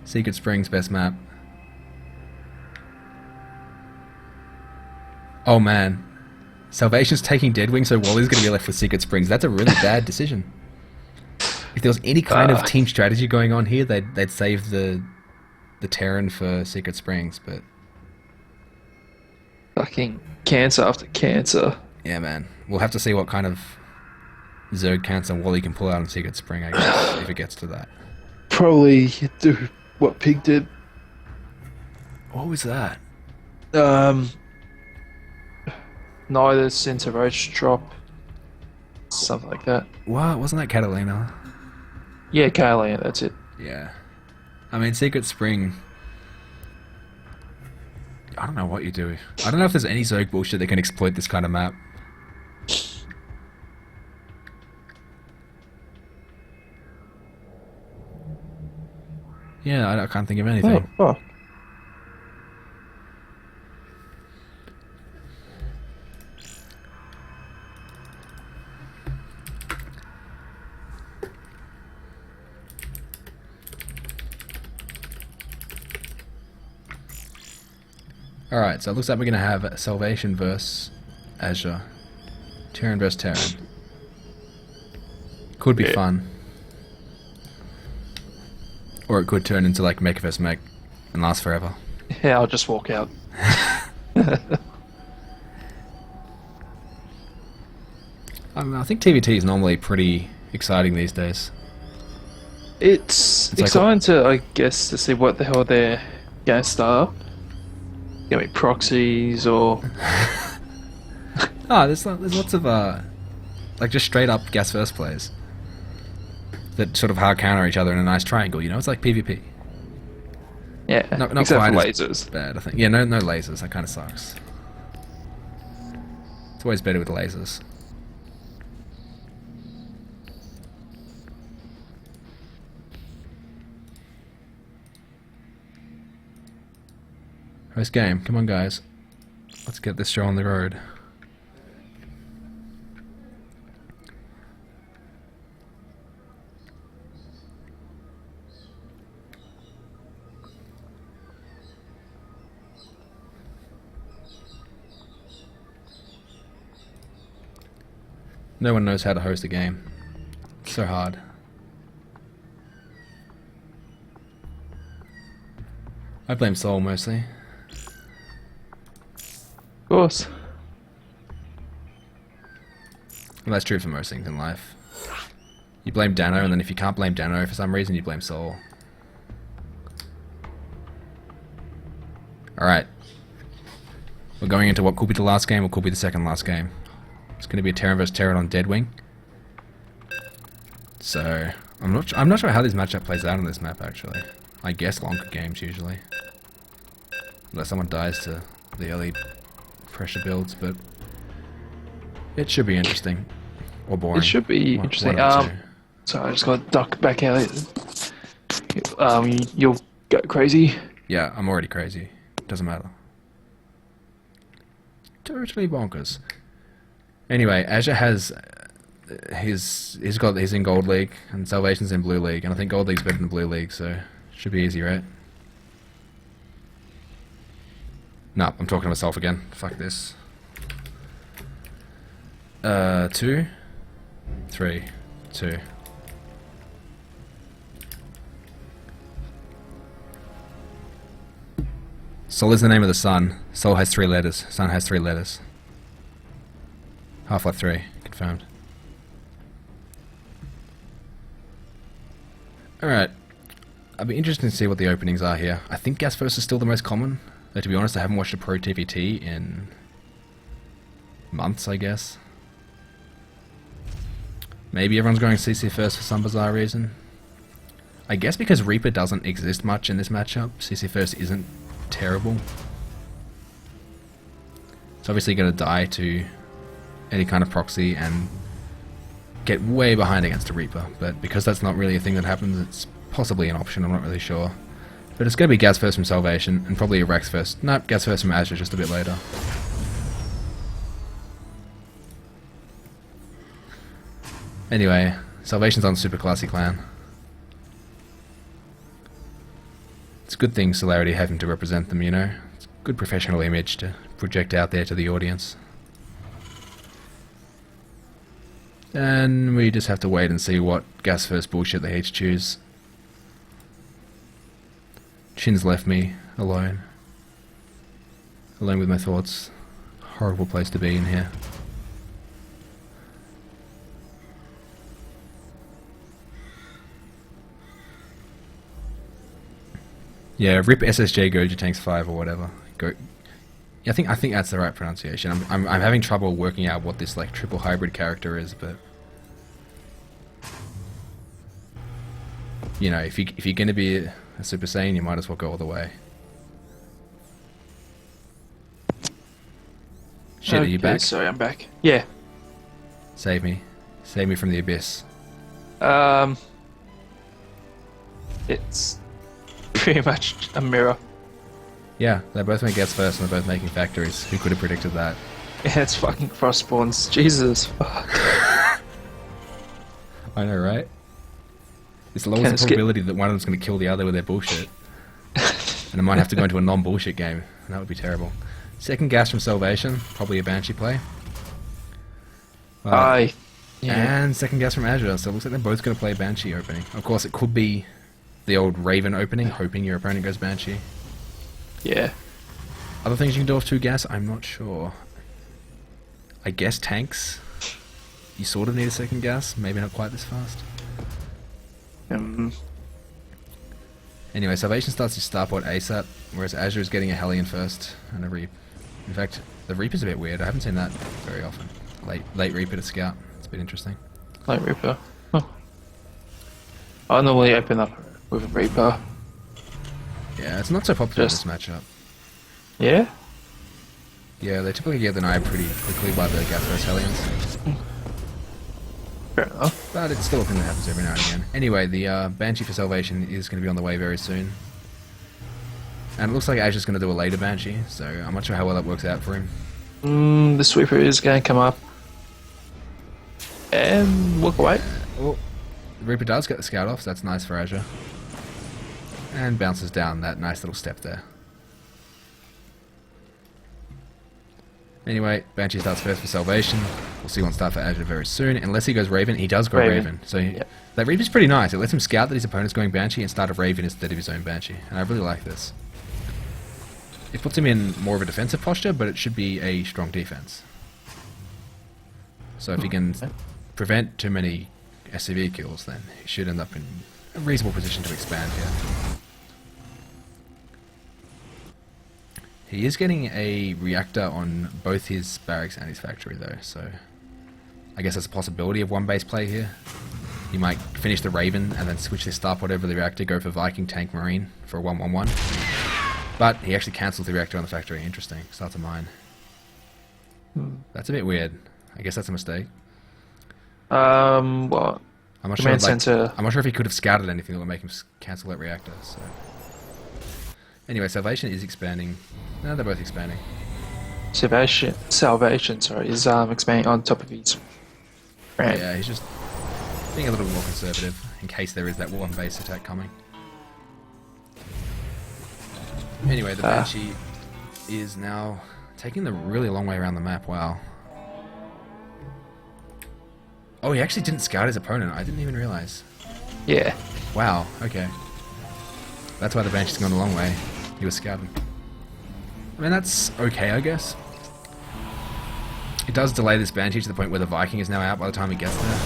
Secret Springs best map. Oh man. Salvation's taking Deadwing, so Wally's gonna be left with Secret Springs. That's a really bad decision. If there was any kind of team strategy going on here, they'd save the Terran for Secret Springs, but Fucking cancer after cancer. yeah, man. We'll have to see what kind of Zerg cancer Wally can pull out on Secret Spring, I guess, if it gets to that. Probably do what Pig did. What was that? Neither Center Roach drop. Something like that. What? Wasn't that Catalina? Yeah, Kalia, that's it. Yeah. I mean, Secret Spring... I don't know what you do. I don't know if there's any Zerg bullshit that can exploit this kind of map. Yeah, I can't think of anything. Oh, fuck. Alright, so it looks like we're going to have Salvation versus Azure. Terran versus Terran. Could be fun. Or it could turn into like mech versus mech and last forever. Yeah, I'll just walk out. I think TVT is normally pretty exciting these days. It's like exciting to, I guess, to see what the hell they're going to start up. Gonna be proxies or... There's lots of like just straight up gas first plays that sort of hard counter each other in a nice triangle. You know, it's like PvP. Yeah, Not except quite for as lasers. bad, I think. Yeah, no lasers. That kind of sucks. It's always better with lasers. First game. Come on, guys. Let's get this show on the road. No one knows how to host a game. It's so hard. I blame Soul mostly. Of course. Well, that's true for most things in life. You blame Dano, and then if you can't blame Dano for some reason, you blame Soul. Alright. We're going into what could be the last game, or could be the second last game. It's going to be a Terran vs Terran on Deadwing. So, I'm not sure how this matchup plays out on this map, actually. I guess longer games, usually. Unless someone dies to the early pressure builds, but... It should be interesting. Or boring. It should be One interesting. of the two. So I just got to duck back out. You'll go crazy. Yeah, I'm already crazy. Doesn't matter. Totally bonkers. Anyway, Azure has he's in Gold League and Salvation's in Blue League, and I think Gold League's better than Blue League, so should be easy, right? No, I'm talking to myself again. Fuck this. 2, 3, 2. Sol is the name of the sun. Sol has 3 letters. Sun has 3 letters. Half-Life 3, confirmed. Alright. I'd be interested to see what the openings are here. I think Gas First is still the most common. Though to be honest, I haven't watched a Pro TVT in months, I guess. Maybe everyone's going CC First for some bizarre reason. I guess because Reaper doesn't exist much in this matchup, CC First isn't terrible. It's obviously going to die to any kind of proxy and get way behind against a Reaper, but because that's not really a thing that happens, it's possibly an option, I'm not really sure. But it's going to be Gas First from Salvation, and probably a Rex First. Nope, Gas First from Azure just a bit later. Anyway, Salvation's on Super Classy Clan. It's a good thing Celerity having to represent them, you know? It's a good professional image to project out there to the audience. And we just have to wait and see what Gas First bullshit they each choose. Chin's left me alone. Alone with my thoughts. Horrible place to be in here. Yeah, rip SSJ Goja Tanks 5 or whatever. Go. I think that's the right pronunciation. I'm having trouble working out what this like triple hybrid character is, but you know, if you're gonna be a Super Saiyan, you might as well go all the way. Shit, are you back? Sorry, I'm back. Yeah. Save me from the abyss. It's pretty much a mirror. Yeah, they both make Gas First and they're both making factories. Who could have predicted that? Yeah, it's fucking cross spawns. Jesus fuck. I know, right? It's lowers the probability that one of them's going to kill the other with their bullshit. And it might have to go into a non-bullshit game. And that would be terrible. Second Gas from Salvation. Probably a Banshee play. Yeah. And second Gas from Azure. So it looks like they're both going to play Banshee opening. Of course, it could be the old Raven opening, hoping your opponent goes Banshee. Yeah. Other things you can do off 2 gas, I'm not sure. I guess tanks. You sort of need a second gas, maybe not quite this fast. Anyway, Salvation starts his starport ASAP, whereas Azure is getting a Hellion first and a Reap. In fact, the Reap is a bit weird. I haven't seen that very often. Late Reaper to scout. It's a bit interesting. Late Reaper. Oh. I normally open up with a Reaper. Yeah, it's not so popular in this matchup. Yeah? Yeah, they typically get denied pretty quickly by the Gas First Hellions. Fair enough. But it's still a thing that happens every now and again. Anyway, the Banshee for Salvation is going to be on the way very soon. And it looks like Azure's going to do a later Banshee, so I'm not sure how well that works out for him. The Sweeper is going to come up. And walk away. Well, the Reaper does get the scout off, so that's nice for Azure. And bounces down that nice little step there. Anyway, Banshee starts first for Salvation. We'll see one start for Azure very soon. Unless he goes Raven, he does go Raven. So that Reaper's pretty nice. It lets him scout that his opponent's going Banshee and start a Raven instead of his own Banshee. And I really like this. It puts him in more of a defensive posture, but it should be a strong defense. So if he can prevent too many SCV kills, then he should end up in a reasonable position to expand here. He is getting a reactor on both his barracks and his factory though, so I guess there's a possibility of one base play here. He might finish the Raven and then switch his starport over the reactor, go for Viking, Tank, Marine for a 1-1-1. But he actually cancels the reactor on the factory. Interesting. Starts a mine. That's a bit weird. I guess that's a mistake. What? I'm not Command sure. center. I'm not sure if he could have scouted anything that would make him cancel that reactor. So, anyway, Salvation is expanding. No, they're both expanding. Salvation, sorry, is expanding on top of his ramp. Yeah, he's just being a little more conservative in case there is that one base attack coming. Anyway, the Banshee is now taking the really long way around the map. Wow. Oh, he actually didn't scout his opponent. I didn't even realize. Yeah. Wow, okay. That's why the Banshee's gone a long way. He was scouting. I mean, that's okay, I guess. It does delay this Banshee to the point where the Viking is now out by the time it gets there.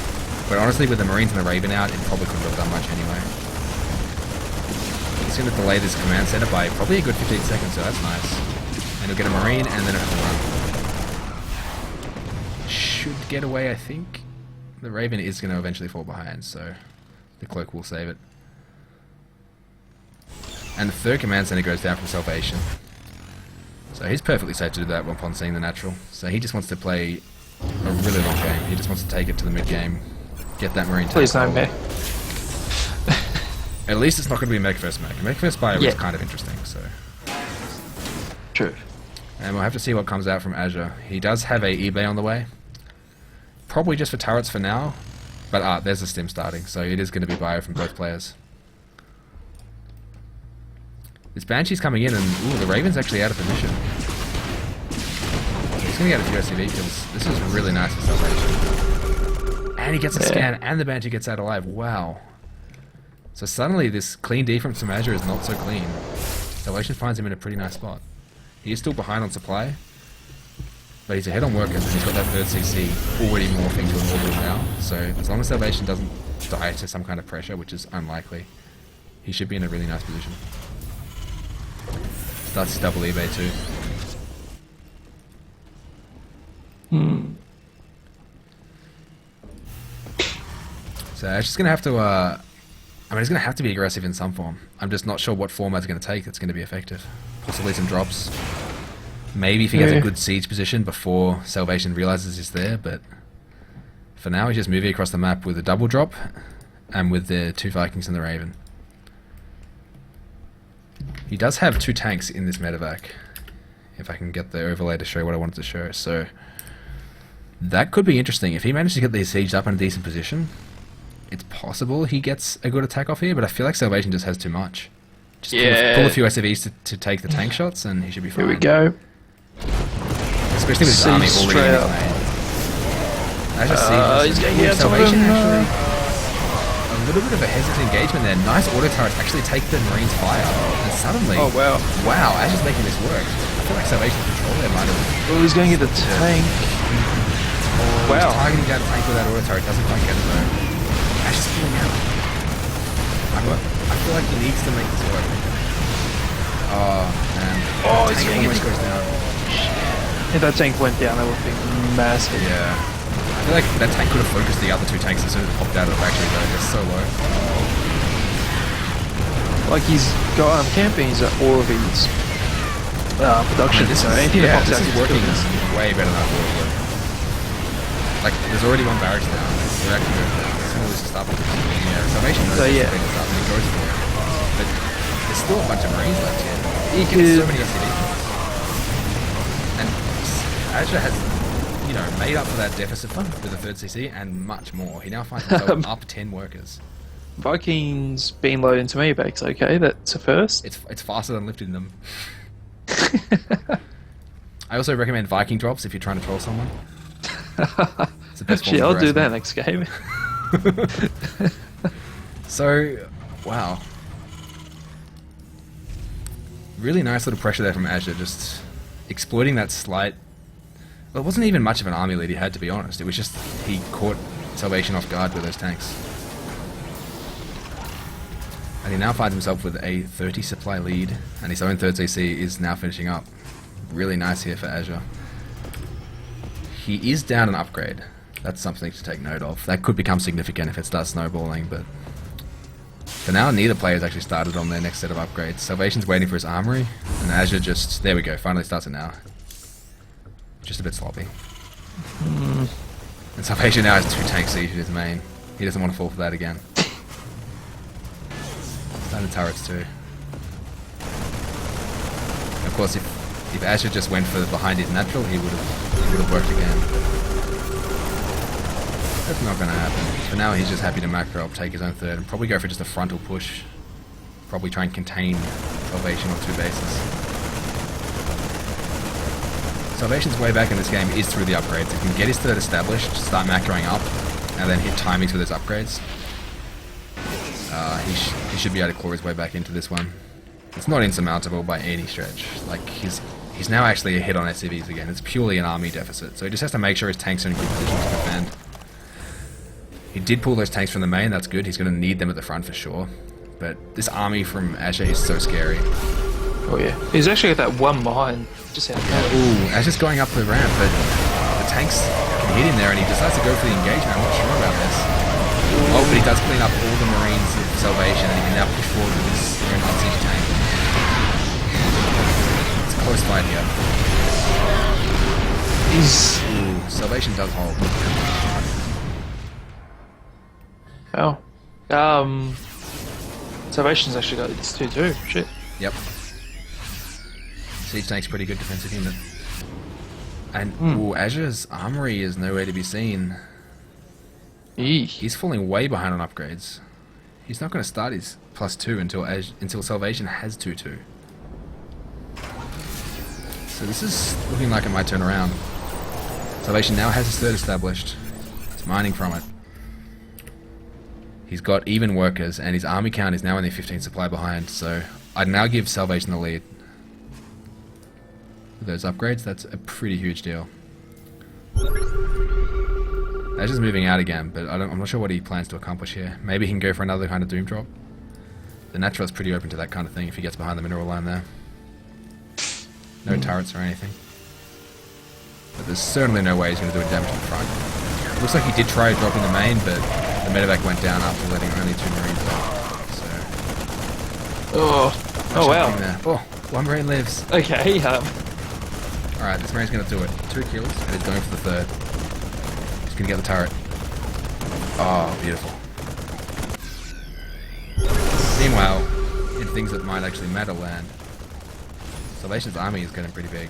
But honestly, with the Marines and the Raven out, it probably couldn't have done much anyway. It's going to delay this command center by probably a good 15 seconds, so that's nice. And he'll get a Marine, and then he'll have to run. Should get away, I think. The Raven is going to eventually fall behind, so the Cloak will save it. And the third command center goes down from Salvation. So he's perfectly safe to do that upon seeing the natural. So he just wants to play a really long game. He just wants to take it to the mid game, get that Marine tank. Please no mech. At least it's not going to be a mech first mech. Mech first bio is kind of interesting, so. True. And we'll have to see what comes out from Azure. He does have a eBay on the way. Probably just for turrets for now. But there's a stim starting, so it is going to be bio from both players. This Banshee's coming in, and ooh, the Raven's actually out of position. So he's going to get a few SCV kills. This is really nice for Salvation. And he gets a scan, and the Banshee gets out alive. Wow. So suddenly this clean defense from Azure is not so clean. Salvation finds him in a pretty nice spot. He is still behind on supply, but he's ahead on workers, and he's got that third CC already morphing to an orbital now. So as long as Salvation doesn't die to some kind of pressure, which is unlikely, he should be in a really nice position. Starts his double eBay too. So Ash is going to have to, I mean, he's going to have to be aggressive in some form. I'm just not sure what format it's going to take that's going to be effective. Possibly some drops. Maybe if he gets a good siege position before Salvation realizes he's there, but for now he's just moving across the map with a double drop and with the two Vikings and the Raven. He does have two tanks in this medevac, if I can get the overlay to show what I wanted to show. So that could be interesting. If he manages to get these sieged up in a decent position, it's possible he gets a good attack off here, but I feel like Salvation just has too much. Just pull a few SCVs to take the tank shots and he should be fine. Here we go. Especially with his army already in his main. He's getting out Salvation actually. A little bit of a hesitant engagement there. Nice auto turrets actually take the Marines' fire. And suddenly... Oh, wow. Wow, Ash is making this work. I feel like Salvation's control there might have... Oh, he's going to get the tank. Wow. Targeting down the tank with that auto turret doesn't quite get it though. Ash is pulling out. I feel like he needs to make this work. Oh, man. Oh, the tank almost goes down. If that tank went down, that would be massive. Yeah. I feel like that tank could have focused the other two tanks as soon as it popped out of the factory though. They're so low. Like he's got camping, he's at all of his production. This is working way better than I thought it would. Like, there's already one barracks now. We're actually good. As soon as this stuff Salvation knows this is up and he goes for it. But there's still a bunch of Marines left here. He gets so many SCVs. And Azure has, you know, made up for that deficit with the third CC and much more. He now finds himself up 10 workers. Vikings being loaded into me backs, okay, that's a first. It's faster than lifting them. I also recommend Viking drops if you're trying to troll someone. It's the best Actually, I'll do that next game. So, wow. Really nice little pressure there from Azure, just exploiting that slight... Well, it wasn't even much of an army lead he had, to be honest. It was just he caught Salvation off guard with those tanks. And he now finds himself with a 30 supply lead, and his own third CC is now finishing up. Really nice here for Azure. He is down an upgrade. That's something to take note of. That could become significant if it starts snowballing, but for now, neither player's actually started on their next set of upgrades. Salvation's waiting for his armory, and Azure just... There we go, finally starts it now. Just a bit sloppy. And Salvation now has 2 tanks siege in his main. He doesn't want to fall for that again. And the turrets too. And of course, if Azure just went for behind his natural, he would have worked again. That's not going to happen. For now, he's just happy to macro up, take his own third, and probably go for just a frontal push. Probably try and contain Salvation on 2 bases. Salvation's way back in this game is through the upgrades. If he can get his third established, start macroing up, and then hit timings with his upgrades, he should be able to claw his way back into this one. It's not insurmountable by any stretch. Like, he's now actually a hit on SCVs again. It's purely an army deficit, so he just has to make sure his tanks are in good position to defend. He did pull those tanks from the main, that's good. He's going to need them at the front for sure. But this army from Azure is so scary. Oh yeah, he's actually got that one behind. Just out there. Ooh, Azure's going up the ramp, but the tanks can hit him there, and he decides to go for the engagement. I'm not sure about this. Oh, but he does clean up all the Marines of Salvation, and he can now push forward with his own unsiege tank. It's a close fight here. Ooh, Salvation does hold. Oh. Salvation's actually got this 2-2. Shit. Yep. Siege tank's pretty good defensive unit. And ooh, Azure's armory is nowhere to be seen. Eek. He's falling way behind on upgrades. He's not going to start his +2 until Salvation has 2-2. So this is looking like it might turn around. Salvation now has his third established. He's mining from it. He's got even workers, and his army count is now only 15 supply behind, so I'd now give Salvation the lead. With those upgrades, that's a pretty huge deal. Azure's moving out again, but I'm not sure what he plans to accomplish here. Maybe he can go for another kind of Doom drop. The Natural's pretty open to that kind of thing if he gets behind the mineral line there. No turrets or anything. But there's certainly no way he's going to do any damage in the front. Looks like he did try dropping the main, but the medevac went down after letting only 2 Marines out. So... Oh wow. There. Oh, 1 Marine lives. Okay, Alright, this Marine's going to do it. 2 kills, and he's going for the third. He's going to get the turret. Oh, beautiful. Meanwhile, in things that might actually matter land, Salvation's army is getting pretty big.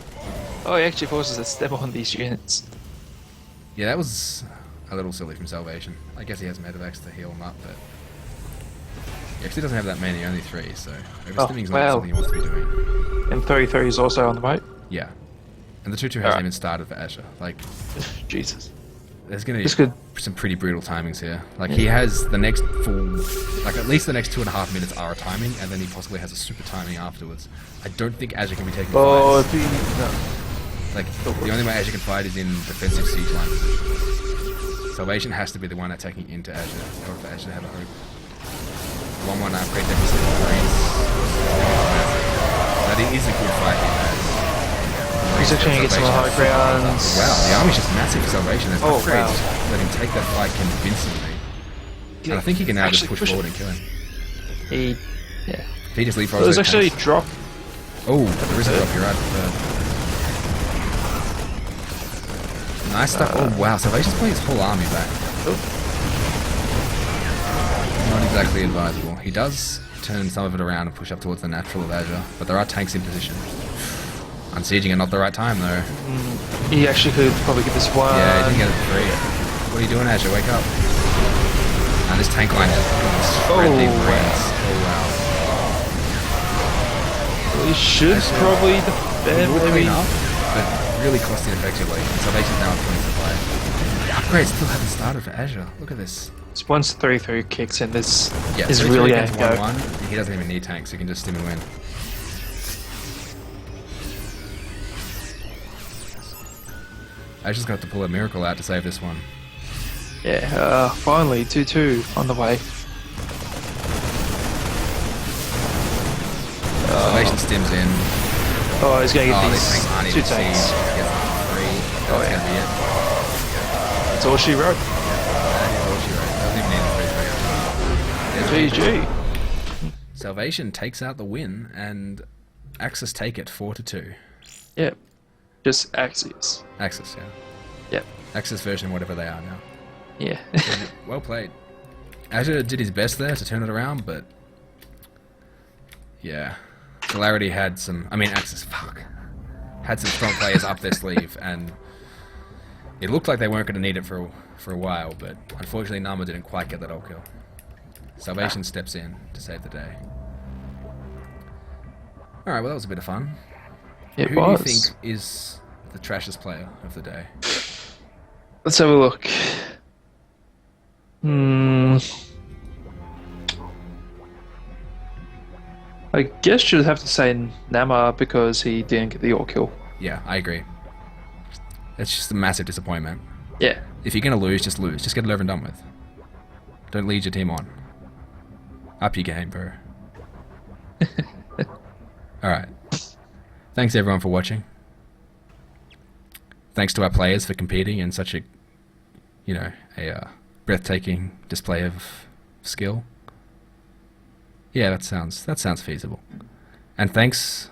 Oh, he actually forces a step on these units. Yeah, that was a little silly from Salvation. I guess he has medevacs to heal him up, but... He actually doesn't have that many, only 3, so overstimming's not something he wants to be doing. And 3-3 is also on the way. Yeah. And the 2-2 hasn't even started for Azure. Like, Jesus. there's going to be some pretty brutal timings here. Like, he has the next full... Like, at least the next 2.5 minutes are a timing, and then he possibly has a super timing afterwards. I don't think Azure can be taking fights. No. Like, the only way Azure can fight is in defensive siege line position. Salvation has to be the one attacking into Azure, or for Azure to have a hope. 1-1 upgrade deficit for Marines. But it is a good fight he has. He's actually going to get some high grounds. Wow, the army's just massive for Salvation. There's upgrades wow. let him take that fight convincingly. And I think he can now just push forward and kill him. Yeah. If he just leapfrogs There's actually a drop. Oh, there is a drop, you're right. Nice stuff. Oh wow, Salvation's pulling his whole army back. Not exactly advisable. He does turn some of it around and push up towards the natural of Azure, but there are tanks in position. Unsieging at not the right time though. He actually could probably get this one. Yeah, he didn't get it free. What are you doing, Azure? Wake up. And this tank line has spread these Marines. Oh wow. He should probably defend, maybe. But really costly effectively. Salvation's now at 20 supply. The upgrades still haven't started for Azure. Look at this. So once 3-3 kicks in, this Yeah, is really going to go. 1-1. He doesn't even need tanks, he can just stim and win. Azure's got to pull a miracle out to save this one. Yeah, finally, 2-2 on the way. Salvation stims in. Oh, he's going to get these these aren't 2 even tanks. siege. He gets them 3. That's going to be it. That's all she wrote. That is all she wrote. Doesn't even need a 3-3. GG. Salvation takes out the win, and Axis take it 4-2. Yep. Just Axis. Axis, yeah. Yep. Access version, whatever they are now. Yeah. Well played. Azure did his best there to turn it around, but yeah, Celerity had some. I mean, Access had some strong players up their sleeve, and it looked like they weren't going to need it for a while. But unfortunately, Nama didn't quite get that ult kill. Salvation steps in to save the day. All right, well that was a bit of fun. It Who was. do you think is the trashiest player of the day? Let's have a look. I guess you'd have to say Nama because he didn't get the ult kill. Yeah, I agree. It's just a massive disappointment. Yeah. If you're going to lose, just lose. Just get it over and done with. Don't lead your team on. Up your game, bro. Alright. Thanks everyone for watching. Thanks to our players for competing in such a, a breathtaking display of skill. Yeah, that sounds feasible. And thanks,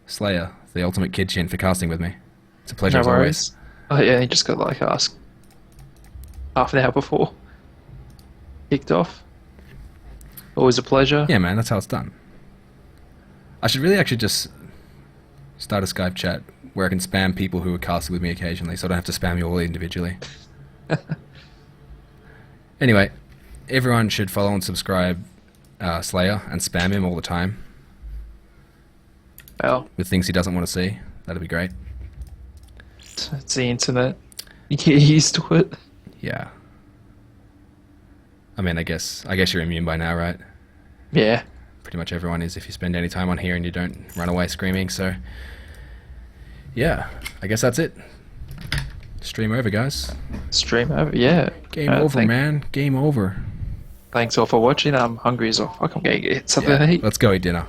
Slayer, the ultimate kid chin, for casting with me. It's a pleasure No as worries. always. Oh yeah, he just got like asked half an hour before kicked off. Always a pleasure. Yeah, man, that's how it's done. I should really actually just start a Skype chat where I can spam people who are casting with me occasionally, so I don't have to spam you all individually. Anyway, everyone should follow and subscribe Slayer and spam him all the time Well, with things he doesn't want to see. That'd be great. it's the internet. You get used to it. Yeah. I mean, I guess you're immune by now, right? Yeah. Pretty much everyone is if you spend any time on here and you don't run away screaming, so yeah, I guess that's it. Stream over, guys. Stream over. Yeah. Game over, man. Game over. Thanks all for watching. I'm hungry as well. Fuck, I'm gonna get something to Yeah, eat. let's go eat dinner.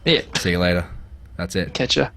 Yeah. See you later. That's it. Catch ya.